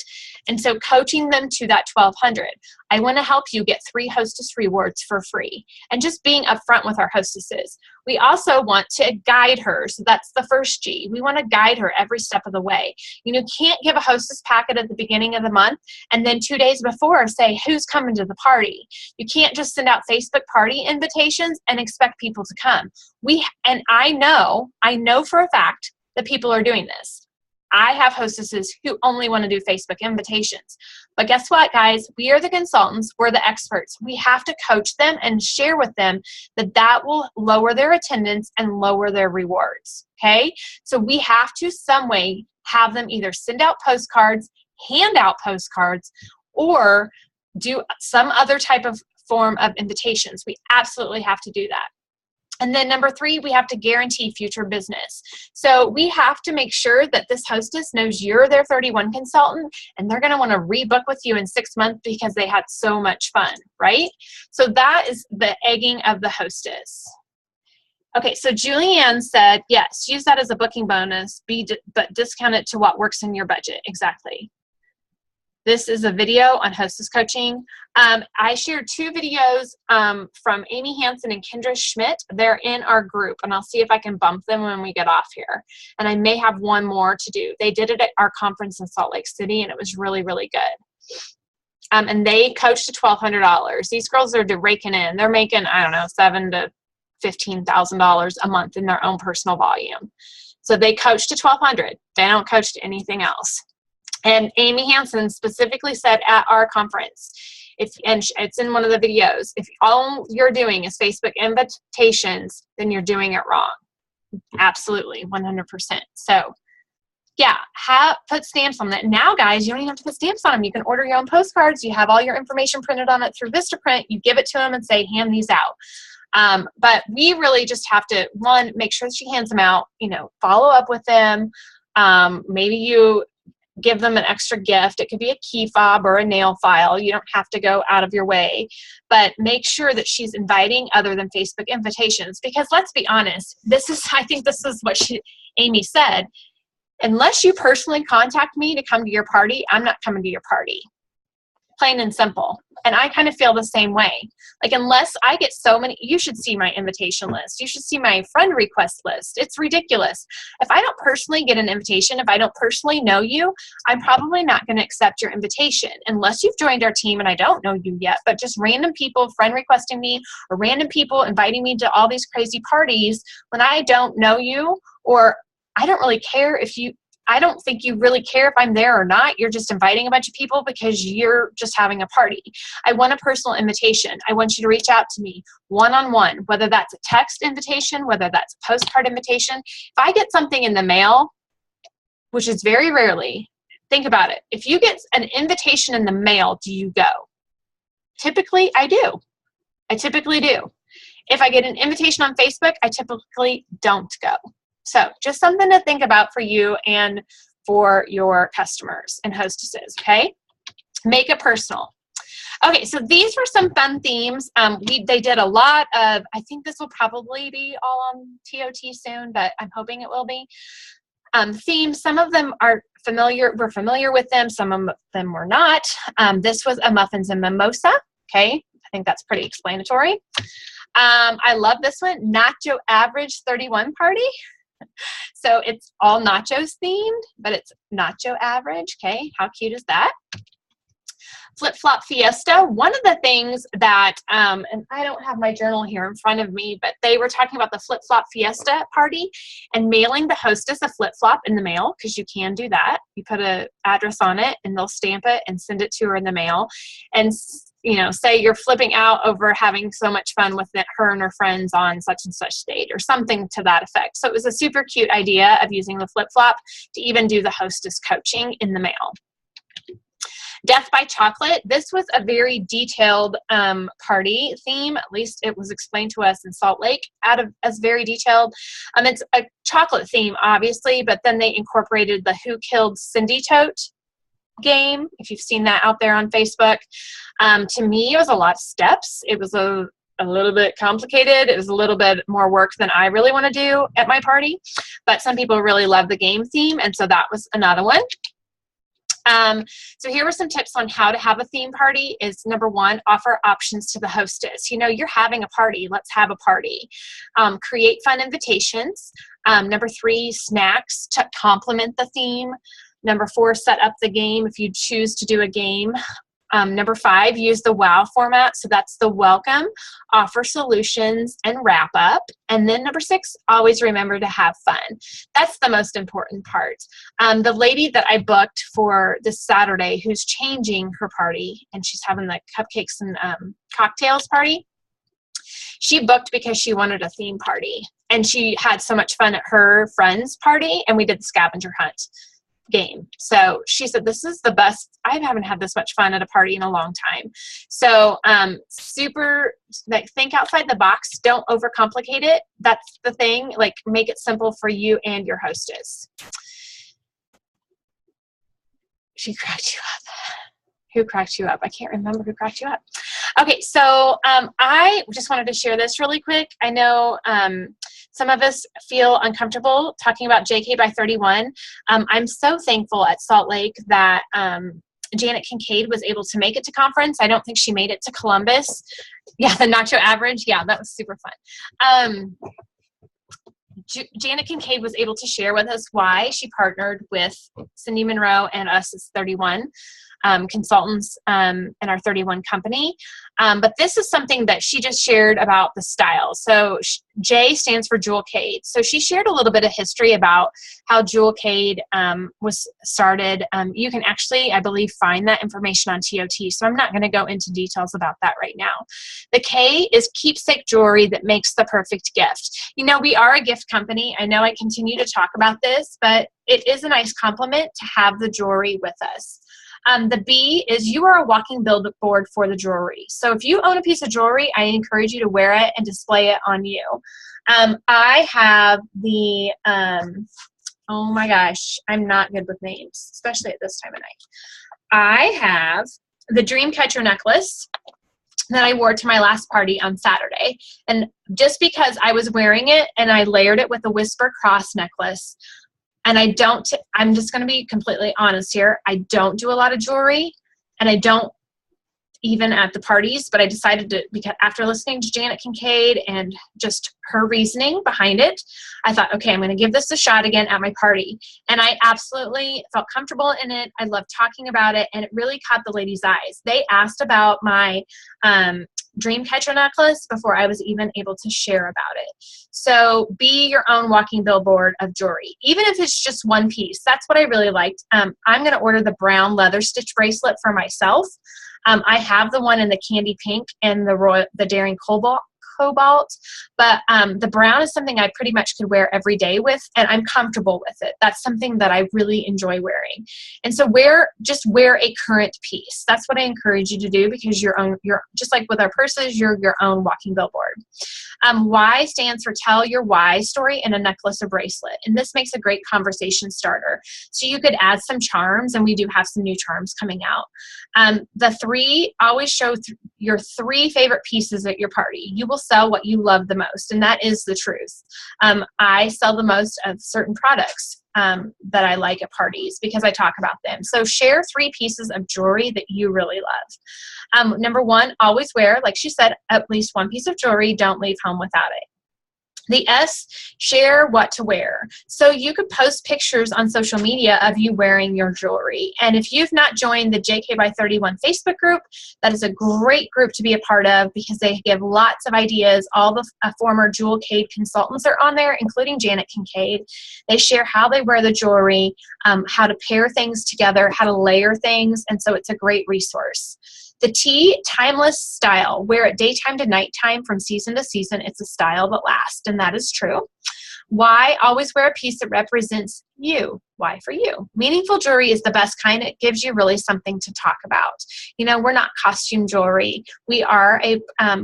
And so coaching them to that $1,200. I want to help you get 3 hostess rewards for free. And just being upfront with our hostesses. We also want to guide her. So that's the first G. We want to guide her every step of the way. You can't give a hostess packet at the beginning of the month and then 2 days before say, who's coming to the party? You can't just send out Facebook party invitations and expect people to come. And I know for a fact that people are doing this. I have hostesses who only want to do Facebook invitations. But guess what, guys? We are the consultants. We're the experts. We have to coach them and share with them that will lower their attendance and lower their rewards, okay? So we have to some way have them either send out postcards, hand out postcards, or do some other type of form of invitations. We absolutely have to do that. And then number 3, we have to guarantee future business. So we have to make sure that this hostess knows you're their 31 consultant and they're going to want to rebook with you in 6 months because they had so much fun, right? So that is the egging of the hostess. Okay, so Julianne said, yes, use that as a booking bonus, but discount it to what works in your budget. Exactly. This is a video on hostess coaching. I shared 2 videos from Amy Hansen and Kendra Schmidt. They're in our group, and I'll see if I can bump them when we get off here. And I may have one more to do. They did it at our conference in Salt Lake City, and it was really, really good. And they coached to $1,200. These girls are raking in. They're making, I don't know, $7,000 to $15,000 a month in their own personal volume. So they coach to $1,200. They don't coach to anything else. And Amy Hansen specifically said at our conference, and it's in one of the videos, if all you're doing is Facebook invitations, then you're doing it wrong. Absolutely, 100%. So yeah, put stamps on that. Now, guys, you don't even have to put stamps on them. You can order your own postcards. You have all your information printed on it through Vistaprint. You give it to them and say, hand these out. But we really just have to, 1, make sure that she hands them out, follow up with them. Maybe you give them an extra gift. It could be a key fob or a nail file. You don't have to go out of your way, but make sure that she's inviting other than Facebook invitations, because let's be honest, I think this is what Amy said. Unless you personally contact me to come to your party, I'm not coming to your party. plain and simple. And I kind of feel the same way. Like, unless I get so many, you should see my invitation list. You should see my friend request list. It's ridiculous. If I don't personally get an invitation, if I don't personally know you, I'm probably not going to accept your invitation unless you've joined our team and I don't know you yet. But just random people friend requesting me, or random people inviting me to all these crazy parties when I don't know you, or I don't really care if you, I don't think you really care if I'm there or not. You're just inviting a bunch of people because you're just having a party. I want a personal invitation. I want you to reach out to me one-on-one, whether that's a text invitation, whether that's a postcard invitation. If I get something in the mail, which is very rarely, think about it. If you get an invitation in the mail, do you go? Typically, I do. I typically do. If I get an invitation on Facebook, I typically don't go. So just something to think about for you and for your customers and hostesses, okay? Make it personal. Okay, so these were some fun themes. They did a lot of, I think this will probably be all on TOT soon, but I'm hoping it will be. Themes, some of them are familiar, we're familiar with them, some of them were not. This was a muffins and mimosa, okay? I think that's pretty explanatory. I love this one, Nacho Average 31 Party. So it's all nachos themed, but it's nacho average. Okay, how cute is that? Flip Flop Fiesta. One of the things that, and I don't have my journal here in front of me, but they were talking about the Flip Flop Fiesta party and mailing the hostess a flip flop in the mail, because you can do that. You put an address on it and they'll stamp it and send it to her in the mail. And say you're flipping out over having so much fun with her and her friends on such and such date, or something to that effect. So it was a super cute idea of using the flip-flop to even do the hostess coaching in the mail. Death by Chocolate. This was a very detailed party theme. At least it was explained to us in Salt Lake as very detailed. It's a chocolate theme, obviously, but then they incorporated the Who Killed Cindy Tote game, if you've seen that out there on Facebook. To me, it was a lot of steps. It was a little bit complicated. It was a little bit more work than I really want to do at my party, but some people really love the game theme, and so that was another one. So here were some tips on how to have a theme party. Is number one, offer options to the hostess. You're having a party. Let's have a party. Create fun invitations. Number three, snacks to complement the theme. Number four, set up the game if you choose to do a game. Number five, use the WOW format. So that's the welcome, offer solutions, and wrap up. And then number six, always remember to have fun. That's the most important part. The lady that I booked for this Saturday, who's changing her party, and she's having the cupcakes and cocktails party, she booked because she wanted a theme party. And she had so much fun at her friend's party, and we did the scavenger hunt game. So she said, this is the best. I haven't had this much fun at a party in a long time. So super, think outside the box. Don't overcomplicate it. That's the thing. Make it simple for you and your hostess. She cracked you up. Who cracked you up? I can't remember who cracked you up. Okay, so I just wanted to share this really quick. I know some of us feel uncomfortable talking about JK by 31. I'm so thankful at Salt Lake that Janet Kincaid was able to make it to conference. I don't think she made it to Columbus. Yeah, the Nacho Average. Yeah, that was super fun. Janet Kincaid was able to share with us why she partnered with Cindy Monroe and us as 31 consultants in our 31 company. But this is something that she just shared about the style. So J stands for Jewelcade. So she shared a little bit of history about how Jewelcade was started. You can actually, I believe, find that information on TOT. So I'm not going to go into details about that right now. The K is keepsake jewelry that makes the perfect gift. We are a gift company. I know I continue to talk about this, but it is a nice compliment to have the jewelry with us. The B is you are a walking billboard for the jewelry. So if you own a piece of jewelry, I encourage you to wear it and display it on you. I have the, oh my gosh, I'm not good with names, especially at this time of night. I have the Dreamcatcher necklace that I wore to my last party on Saturday. And just because I was wearing it and I layered it with a Whisper Cross necklace, and I'm just going to be completely honest here. I don't do a lot of jewelry, and I don't even at the parties, but I decided to, because after listening to Janet Kincaid and just her reasoning behind it, I thought, okay, I'm going to give this a shot again at my party. And I absolutely felt comfortable in it. I loved talking about it, and it really caught the ladies' eyes. They asked about my Dreamcatcher necklace before I was even able to share about it. So be your own walking billboard of jewelry, even if it's just one piece. That's what I really liked. I'm going to order the brown leather stitch bracelet for myself. I have the one in the candy pink and the daring cobalt, but the brown is something I pretty much could wear every day with, and I'm comfortable with it. That's something that I really enjoy wearing. And so just wear a current piece. That's what I encourage you to do, because you're just like with our purses, you're your own walking billboard. Y stands for tell your why story in a necklace or bracelet. And this makes a great conversation starter. So you could add some charms, and we do have some new charms coming out. The 3, always show your 3 favorite pieces at your party. You will sell what you love the most, and that is the truth. I sell the most of certain products that I like at parties because I talk about them. So share 3 pieces of jewelry that you really love. Number 1, always wear, like she said, at least 1 piece of jewelry. Don't leave home without it. The S, share what to wear. So you could post pictures on social media of you wearing your jewelry. And if you've not joined the JK by 31 Facebook group, that is a great group to be a part of, because they give lots of ideas. All the former Jewelcade consultants are on there, including Janet Kincaid. They share how they wear the jewelry, how to pair things together, how to layer things, and so it's a great resource. The T, timeless style. Wear it daytime to nighttime, from season to season. It's a style that lasts, and that is true. Y, always wear a piece that represents you. Why for you? Meaningful jewelry is the best kind. It gives you really something to talk about. You know, we're not costume jewelry. We are a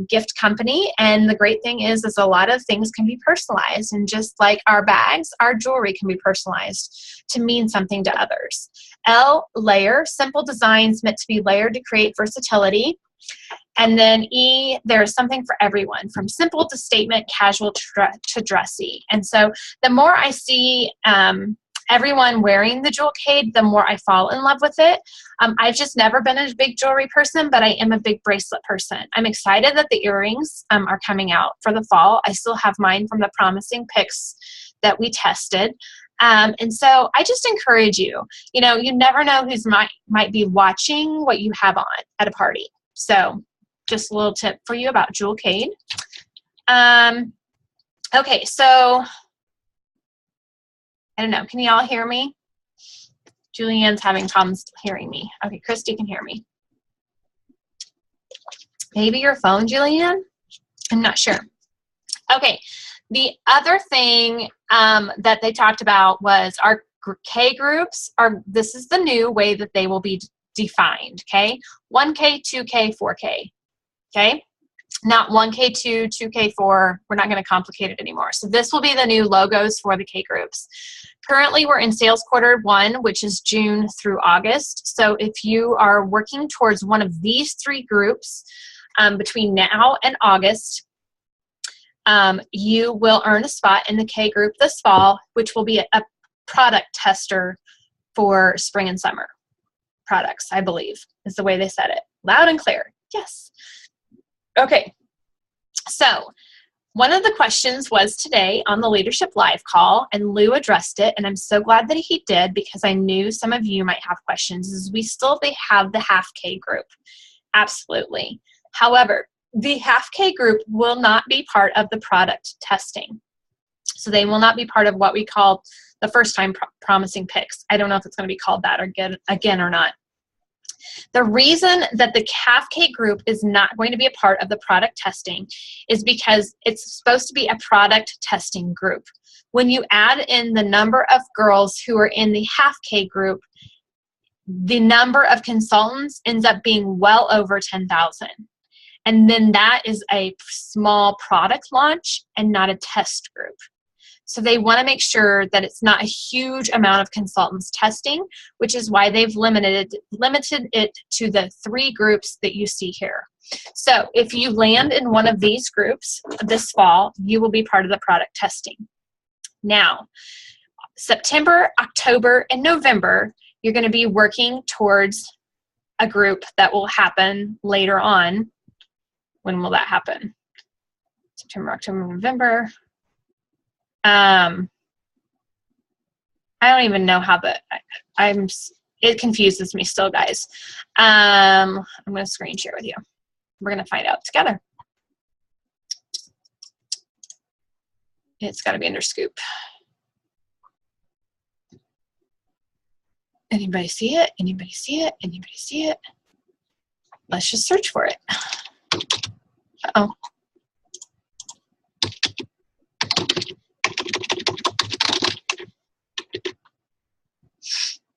gift company, and the great thing is a lot of things can be personalized, and just like our bags, our jewelry can be personalized to mean something to others. L, layer. Simple designs meant to be layered to create versatility. And then E, there's something for everyone, from simple to statement, casual to dressy. And so the more I see everyone wearing the Jewelcade, the more I fall in love with it. I've just never been a big jewelry person, but I am a big bracelet person. I'm excited that the earrings are coming out for the fall. I still have mine from the promising picks that we tested. And so I just encourage you, you know, you never know who's might be watching what you have on at a party. So just a little tip for you about Jewelcade. Okay, so I don't know. Can you all hear me? Julianne's having problems hearing me. Okay, Christy can hear me. Maybe your phone, Julianne? I'm not sure. Okay, the other thing that they talked about was our K groups. This is the new way that they will be defined, okay? 1K, 2K, 4K, okay? Not 1K2, 2K4. We're not going to complicate it anymore. So this will be the new logos for the K groups. Currently, we're in sales quarter 1, which is June through August. So if you are working towards one of these 3 groups between now and August, you will earn a spot in the K group this fall, which will be a product tester for spring and summer products, I believe, is the way they said it. Loud and clear. Yes. Okay. So one of the questions was today on the Leadership Live call, and Lou addressed it, and I'm so glad that he did, because I knew some of you might have questions, is we still have the half K group. Absolutely. However, the half K group will not be part of the product testing. So they will not be part of what we call the first time promising picks. I don't know if it's going to be called that again or not. The reason that the half K group is not going to be a part of the product testing is because it's supposed to be a product testing group. When you add in the number of girls who are in the half K group, the number of consultants ends up being well over 10,000. And then that is a small product launch and not a test group. So they want to make sure that it's not a huge amount of consultants testing, which is why they've limited it to the 3 groups that you see here. So if you land in one of these groups this fall, you will be part of the product testing. Now, September, October, and November, you're going to be working towards a group that will happen later on. When will that happen? September, October, November. I don't even know how it confuses me still, guys. I'm going to screen share with you. We're going to find out together. It's got to be under Scoop. Anybody see it? Anybody see it? Anybody see it? Let's just search for it. Uh-oh.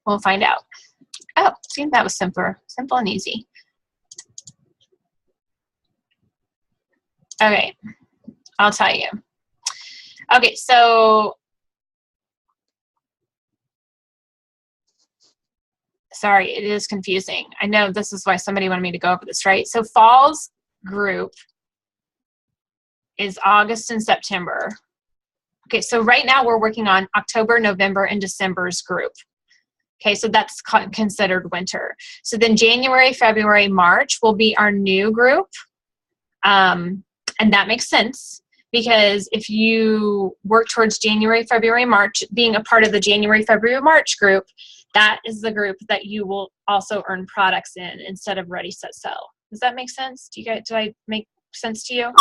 We'll find out. Oh, see, that was simple and easy. Okay, I'll tell you. Okay, so sorry, it is confusing. I know this is why somebody wanted me to go over this, right? So fall's group is August and September. Okay, so right now we're working on October, November, and December's group. Okay, so that's considered winter. So then January, February, March will be our new group. And that makes sense because if you work towards January, February, March, being a part of the January, February, March group, that is the group that you will also earn products in instead of Ready, Set, Sell. Does that make sense? Do I make sense to you?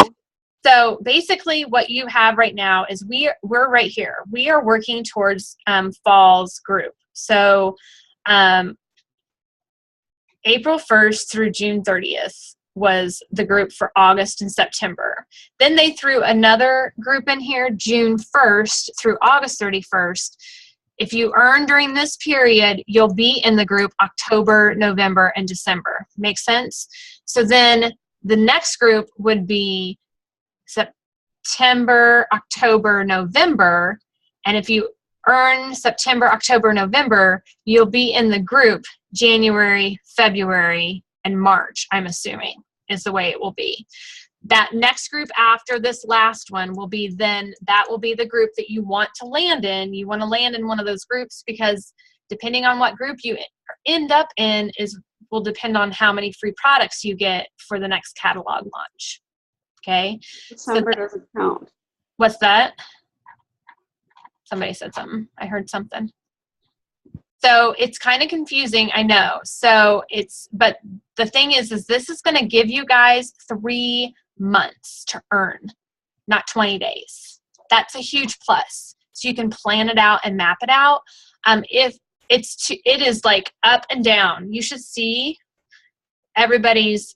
So basically what you have right now is we're right here. We are working towards fall's group. So April 1st through June 30th was the group for August and September. Then they threw another group in here, June 1st through August 31st. If you earn during this period, you'll be in the group October, November, and December. Make sense? So then the next group would be September, October, November, and if you earn September, October, November, you'll be in the group January, February, and March, I'm assuming, is the way it will be. That next group after this last one will be that will be the group that you want to land in. You want to land in one of those groups because depending on what group you end up in will depend on how many free products you get for the next catalog launch. Okay. This number doesn't count. What's that? Somebody said something. I heard something. So it's kind of confusing, I know. But the thing is this is going to give you guys 3 months to earn, not 20 days. That's a huge plus. So you can plan it out and map it out. If it is like up and down, you should see everybody's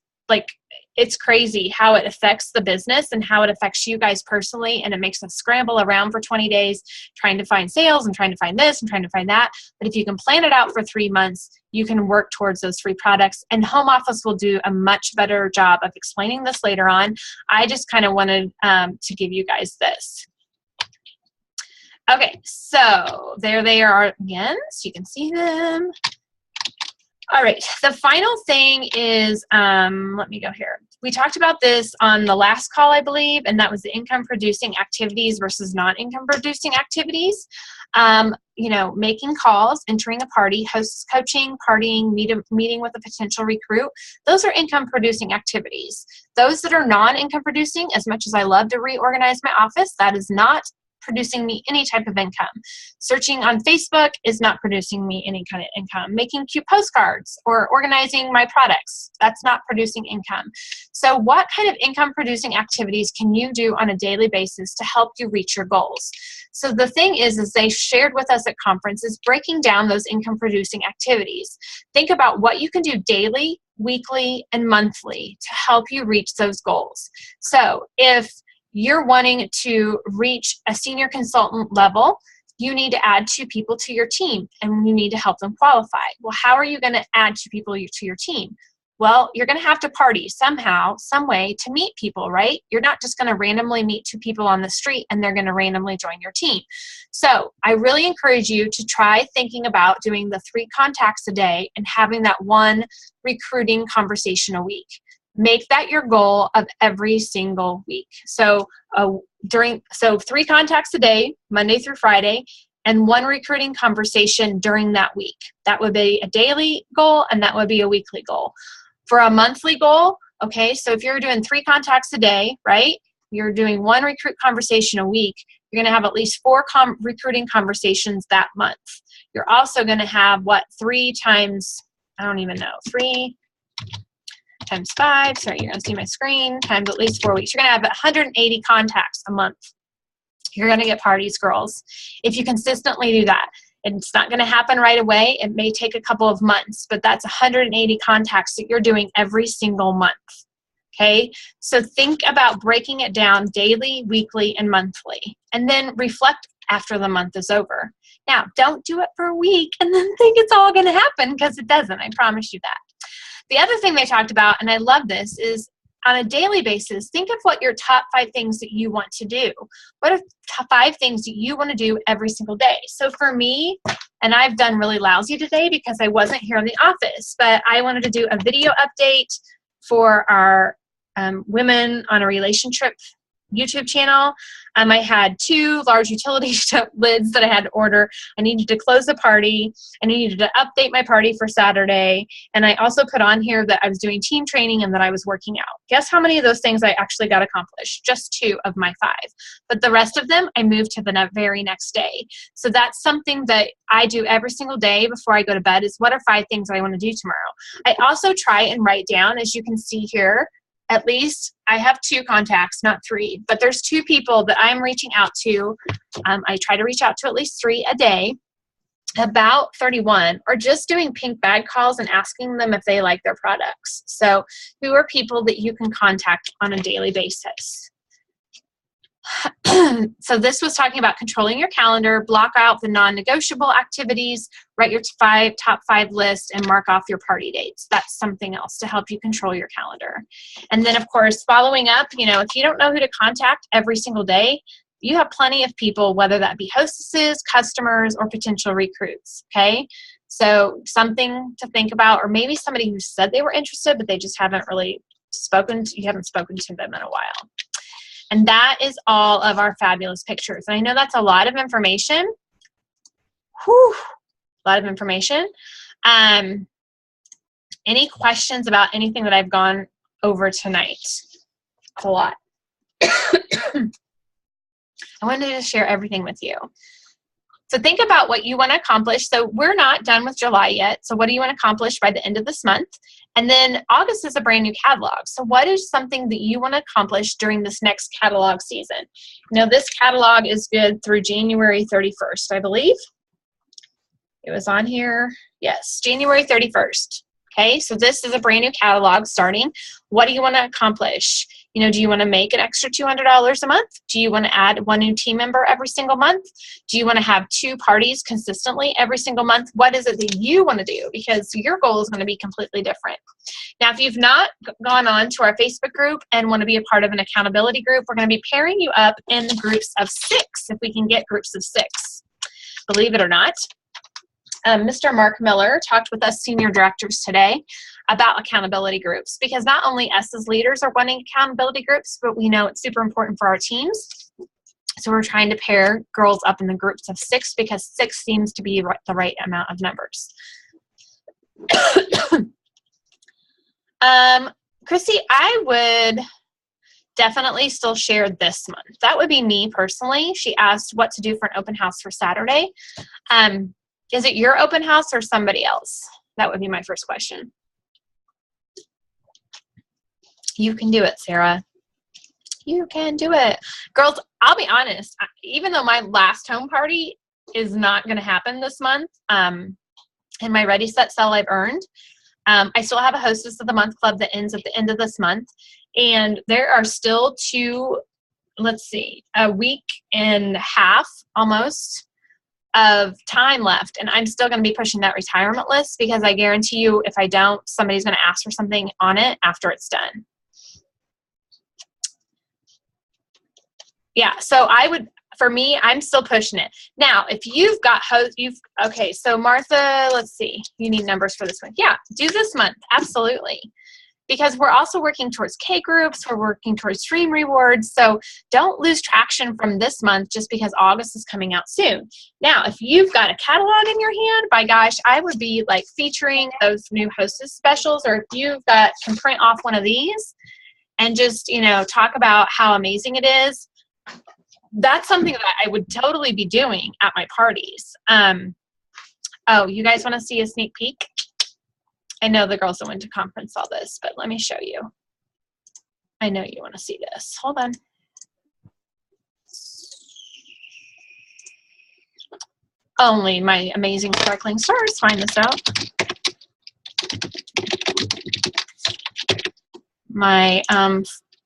it's crazy how it affects the business and how it affects you guys personally, and it makes us scramble around for 20 days trying to find sales and trying to find this and trying to find that. But if you can plan it out for 3 months, you can work towards those free products, and home office will do a much better job of explaining this later on. I just kind of wanted to give you guys this. Okay, so there they are again, so you can see them. All right, the final thing is, let me go here. We talked about this on the last call, I believe, and that was the income producing activities versus non-income producing activities. Making calls, entering a party, hostess coaching, partying, meeting with a potential recruit. Those are income producing activities. Those that are non-income producing, as much as I love to reorganize my office, that is not producing me any type of income. Searching on Facebook is not producing me any kind of income. Making cute postcards or organizing my products, that's not producing income. So what kind of income producing activities can you do on a daily basis to help you reach your goals? So the thing is they shared with us at conferences breaking down those income producing activities. Think about what you can do daily, weekly, and monthly to help you reach those goals. So if you're wanting to reach a senior consultant level, you need to add 2 people to your team and you need to help them qualify. Well, how are you going to add 2 people to your team? Well, you're going to have to party somehow, some way to meet people, right? You're not just going to randomly meet 2 people on the street and they're going to randomly join your team. So I really encourage you to try thinking about doing the 3 contacts a day and having that 1 recruiting conversation a week. Make that your goal of every single week. So 3 contacts a day, Monday through Friday, and one recruiting conversation during that week. That would be a daily goal, and that would be a weekly goal. For a monthly goal, okay, so if you're doing 3 contacts a day, right, you're doing 1 recruit conversation a week, you're going to have at least 4 recruiting conversations that month. You're also going to have, 3 times, I don't even know, 3 times 5, sorry, you're going to see my screen, times at least 4 weeks. You're going to have 180 contacts a month. You're going to get parties, girls, if you consistently do that. It's not going to happen right away. It may take a couple of months, but that's 180 contacts that you're doing every single month. Okay, so think about breaking it down daily, weekly, and monthly, and then reflect after the month is over. Now, don't do it for a week and then think it's all going to happen, because it doesn't. I promise you that. The other thing they talked about, and I love this, is on a daily basis, think of what your top 5 things that you want to do. What are top 5 things that you want to do every single day? So for me, and I've done really lousy today because I wasn't here in the office, but I wanted to do a video update for our Women on a Relationship YouTube channel. I had 2 large utility lids that I had to order. I needed to close the party, and I needed to update my party for Saturday. And I also put on here that I was doing team training and that I was working out. Guess how many of those things I actually got accomplished? Just 2 of my 5. But the rest of them, I moved to the very next day. So that's something that I do every single day before I go to bed, is what are 5 things I want to do tomorrow? I also try and write down, as you can see here, at least I have 2 contacts, not 3, but there's 2 people that I'm reaching out to. I try to reach out to at least 3 a day, about 31, or just doing pink bag calls and asking them if they like their products. So who are people that you can contact on a daily basis? So this was talking about controlling your calendar, block out the non-negotiable activities, write your top 5 list, and mark off your party dates. That's something else to help you control your calendar. And then, of course, following up, if you don't know who to contact every single day, you have plenty of people, whether that be hostesses, customers, or potential recruits, okay? So something to think about, or maybe somebody who said they were interested, but they just haven't really you haven't spoken to them in a while. And that is all of our fabulous pictures. And I know that's a lot of information. Whew, a lot of information. Any questions about anything that I've gone over tonight? A lot. I wanted to share everything with you. So think about what you want to accomplish. So we're not done with July yet. So what do you want to accomplish by the end of this month? And then August is a brand new catalog. So what is something that you want to accomplish during this next catalog season? This catalog is good through January 31st, I believe. It was on here. Yes, January 31st. Okay, so this is a brand new catalog starting. What do you want to accomplish? Do you want to make an extra $200 a month? Do you want to add 1 new team member every single month? Do you want to have 2 parties consistently every single month? What is it that you want to do? Because your goal is going to be completely different. Now, if you've not gone on to our Facebook group and want to be a part of an accountability group, we're going to be pairing you up in groups of 6, if we can get groups of 6. Believe it or not. Mr. Mark Miller talked with us senior directors today about accountability groups, because not only us as leaders are wanting accountability groups, but we know it's super important for our teams. So we're trying to pair girls up in the groups of 6, because 6 seems to be the right amount of numbers. Chrissy, I would definitely still share this month. That would be me personally. She asked what to do for an open house for Saturday. Is it your open house or somebody else? That would be my first question. You can do it, Sarah. You can do it. Girls, I'll be honest, even though my last home party is not going to happen this month, and my Ready, Set, Sell I've earned, I still have a Hostess of the Month club that ends at the end of this month, and there are still a week and a half almost of time left, and I'm still going to be pushing that retirement list, because I guarantee you, if I don't, somebody's going to ask for something on it after it's done. Yeah, so for me, I'm still pushing it. Now, if you've got okay, so Martha, let's see, you need numbers for this month. Yeah, do this month, absolutely. because we're also working towards K groups, we're working towards stream rewards. So don't lose traction from this month just because August is coming out soon. Now, if you've got a catalog in your hand, by gosh, I would be like featuring those new Hostess specials, or if you've got, can print off one of these and just, you know, talk about how amazing it is. That's something that I would totally be doing at my parties. Oh, you guys want to see a sneak peek? I know the girls that went to conference saw this, but let me show you. I know you want to see this. Hold on. Only my amazing sparkling stars find this out. My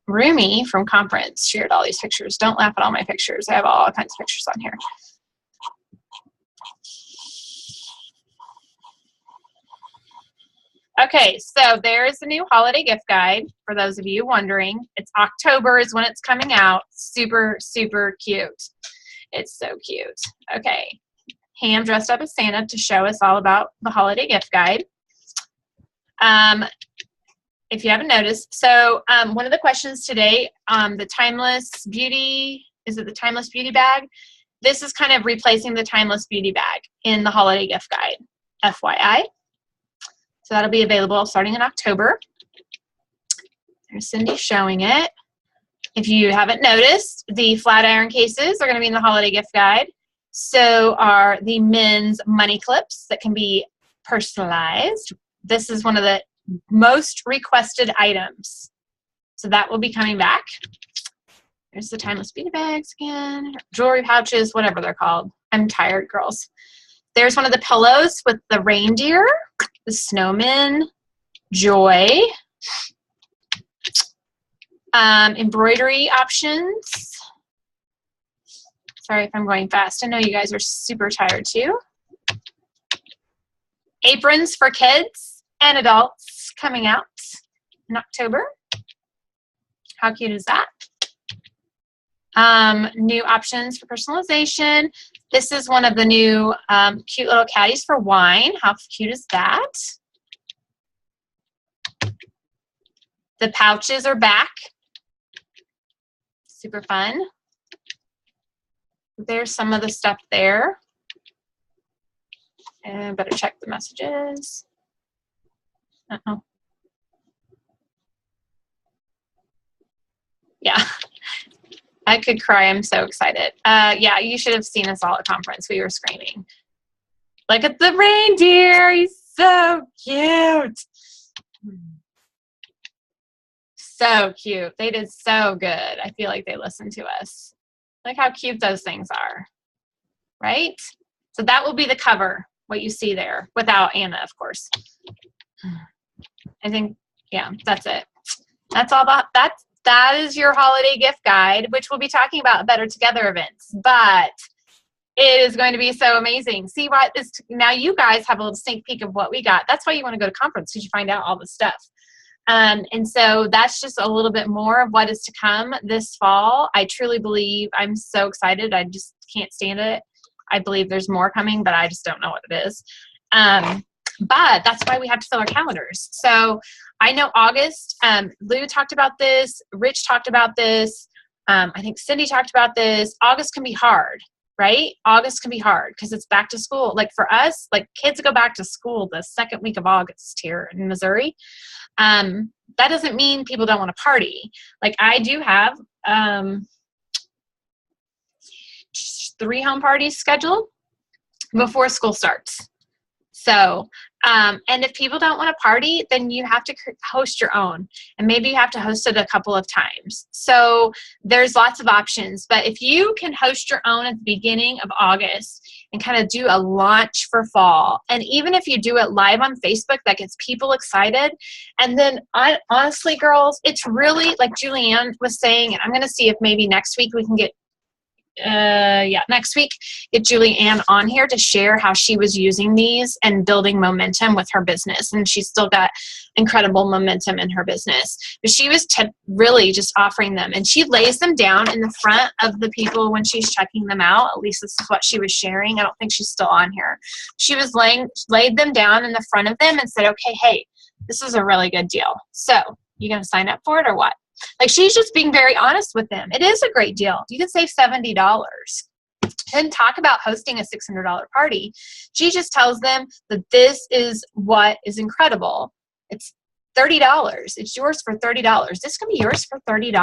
roomie from conference shared all these pictures. Don't laugh at all my pictures. I have all kinds of pictures on here. Okay, so there's the new holiday gift guide for those of you wondering. It's October is when it's coming out. Super, super cute. It's so cute. Okay, Ham dressed up as Santa to show us all about the holiday gift guide. If you haven't noticed, so one of the questions today, the Timeless Beauty, is it the Timeless Beauty bag? This is kind of replacing the Timeless Beauty bag in the holiday gift guide, FYI. So that'll be available starting in October. There's Cindy showing it. If you haven't noticed, the flat iron cases are going to be in the holiday gift guide. So are the men's money clips that can be personalized. This is one of the most requested items. So that will be coming back. There's the Timeless Beauty bags again. Jewelry pouches, whatever they're called. I'm tired, girls. There's one of the pillows with the reindeer, the snowman, joy, embroidery options. Sorry if I'm going fast. I know you guys are super tired too. Aprons for kids and adults coming out in October. How cute is that? New options for personalization. This is one of the new cute little caddies for wine. How cute is that? The pouches are back. Super fun. There's some of the stuff there. And better check the messages. Uh-oh. Yeah. I could cry. I'm so excited. Yeah, you should have seen us all at conference. We were screaming. Look at the reindeer. He's so cute. So cute. They did so good. I feel like they listened to us. Look how cute those things are. Right? So that will be the cover, what you see there, without Anna, of course. I think, yeah, that's it. That's all that is your holiday gift guide, which we'll be talking about Better Together events. But it is going to be so amazing. See what is now you guys have a little sneak peek of what we got. That's why you want to go to conference, because you find out all the stuff. And so that's just a little bit more of what is to come this fall. I truly believe, I'm so excited. I just can't stand it. I believe there's more coming, but I just don't know what it is. But that's why we have to fill our calendars. So I know August, Lou talked about this, Rich talked about this, I think Cindy talked about this. August can be hard, right? August can be hard because it's back to school. Like for us, like kids go back to school the second week of August here in Missouri. That doesn't mean people don't want to party. Like I do have 3 home parties scheduled before school starts. So, and if people don't want to party, then you have to host your own. And maybe you have to host it a couple of times. So there's lots of options. But if you can host your own at the beginning of August and kind of do a launch for fall, and even if you do it live on Facebook, that gets people excited. And then honestly, girls, it's really like Julianne was saying, and I'm going to see if maybe next week we can get next week, get Julianne on here to share how she was using these and building momentum with her business. And she's still got incredible momentum in her business. But she was really just offering them. And she lays them down in the front of the people when she's checking them out. At least this is what she was sharing. I don't think she's still on here. She was laid them down in the front of them and said, okay, hey, this is a really good deal. So you going to sign up for it or what? Like, she's just being very honest with them. It is a great deal. You can save $70. She didn't talk about hosting a $600 party. She just tells them that this is what is incredible. It's $30. It's yours for $30. This can be yours for $30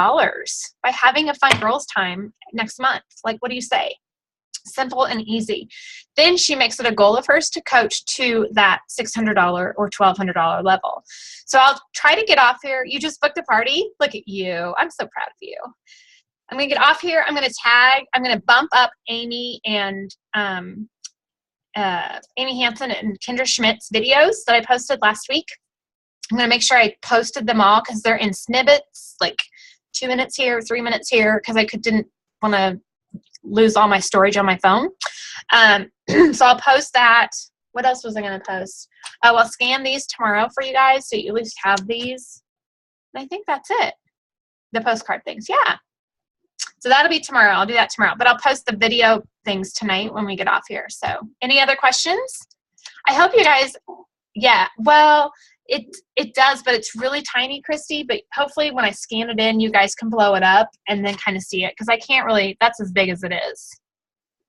by having a fun girls' time next month. Like, what do you say? Simple and easy. Then she makes it a goal of hers to coach to that $600 or $1,200 level. So I'll try to get off here. You just booked a party. Look at you. I'm so proud of you. I'm going to get off here. I'm going to bump up Amy and Amy Hansen and Kendra Schmidt's videos that I posted last week. I'm going to make sure I posted them all because they're in snippets, like 2 minutes here, 3 minutes here, because I didn't want to lose all my storage on my phone. So I'll post that. What else was I going to post? Oh, I'll scan these tomorrow for you guys so you at least have these. And I think that's it. The postcard things. Yeah. So that'll be tomorrow. I'll do that tomorrow. But I'll post the video things tonight when we get off here. So any other questions? I hope you guys, yeah, well, it does, but it's really tiny, Christy. But hopefully when I scan it in, you guys can blow it up and then kind of see it. Because I can't really, that's as big as it is.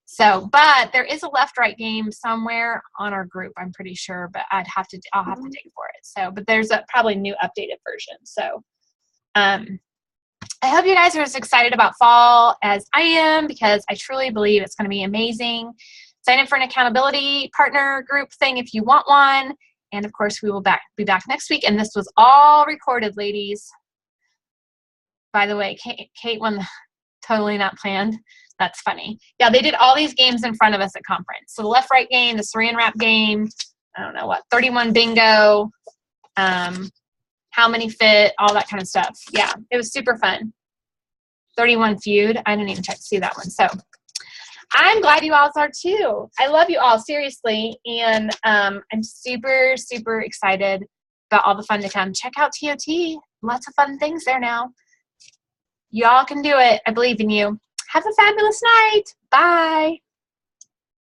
So, but there is a left-right game somewhere on our group, I'm pretty sure. But I'll have to dig for it. So, but there's a probably new updated version. So, I hope you guys are as excited about fall as I am, because I truly believe it's going to be amazing. Sign up for an accountability partner group thing if you want one. And, of course, we will be back next week. And this was all recorded, ladies. By the way, Kate won the totally not planned. That's funny. Yeah, they did all these games in front of us at conference. So the left-right game, the saran wrap game, I don't know what, 31 bingo, how many fit, all that kind of stuff. Yeah, it was super fun. 31 feud. I didn't even check to see that one. So I'm glad you all are too. I love you all, seriously. And I'm super, super excited about all the fun to come. Check out TOT. Lots of fun things there now. Y'all can do it. I believe in you. Have a fabulous night. Bye.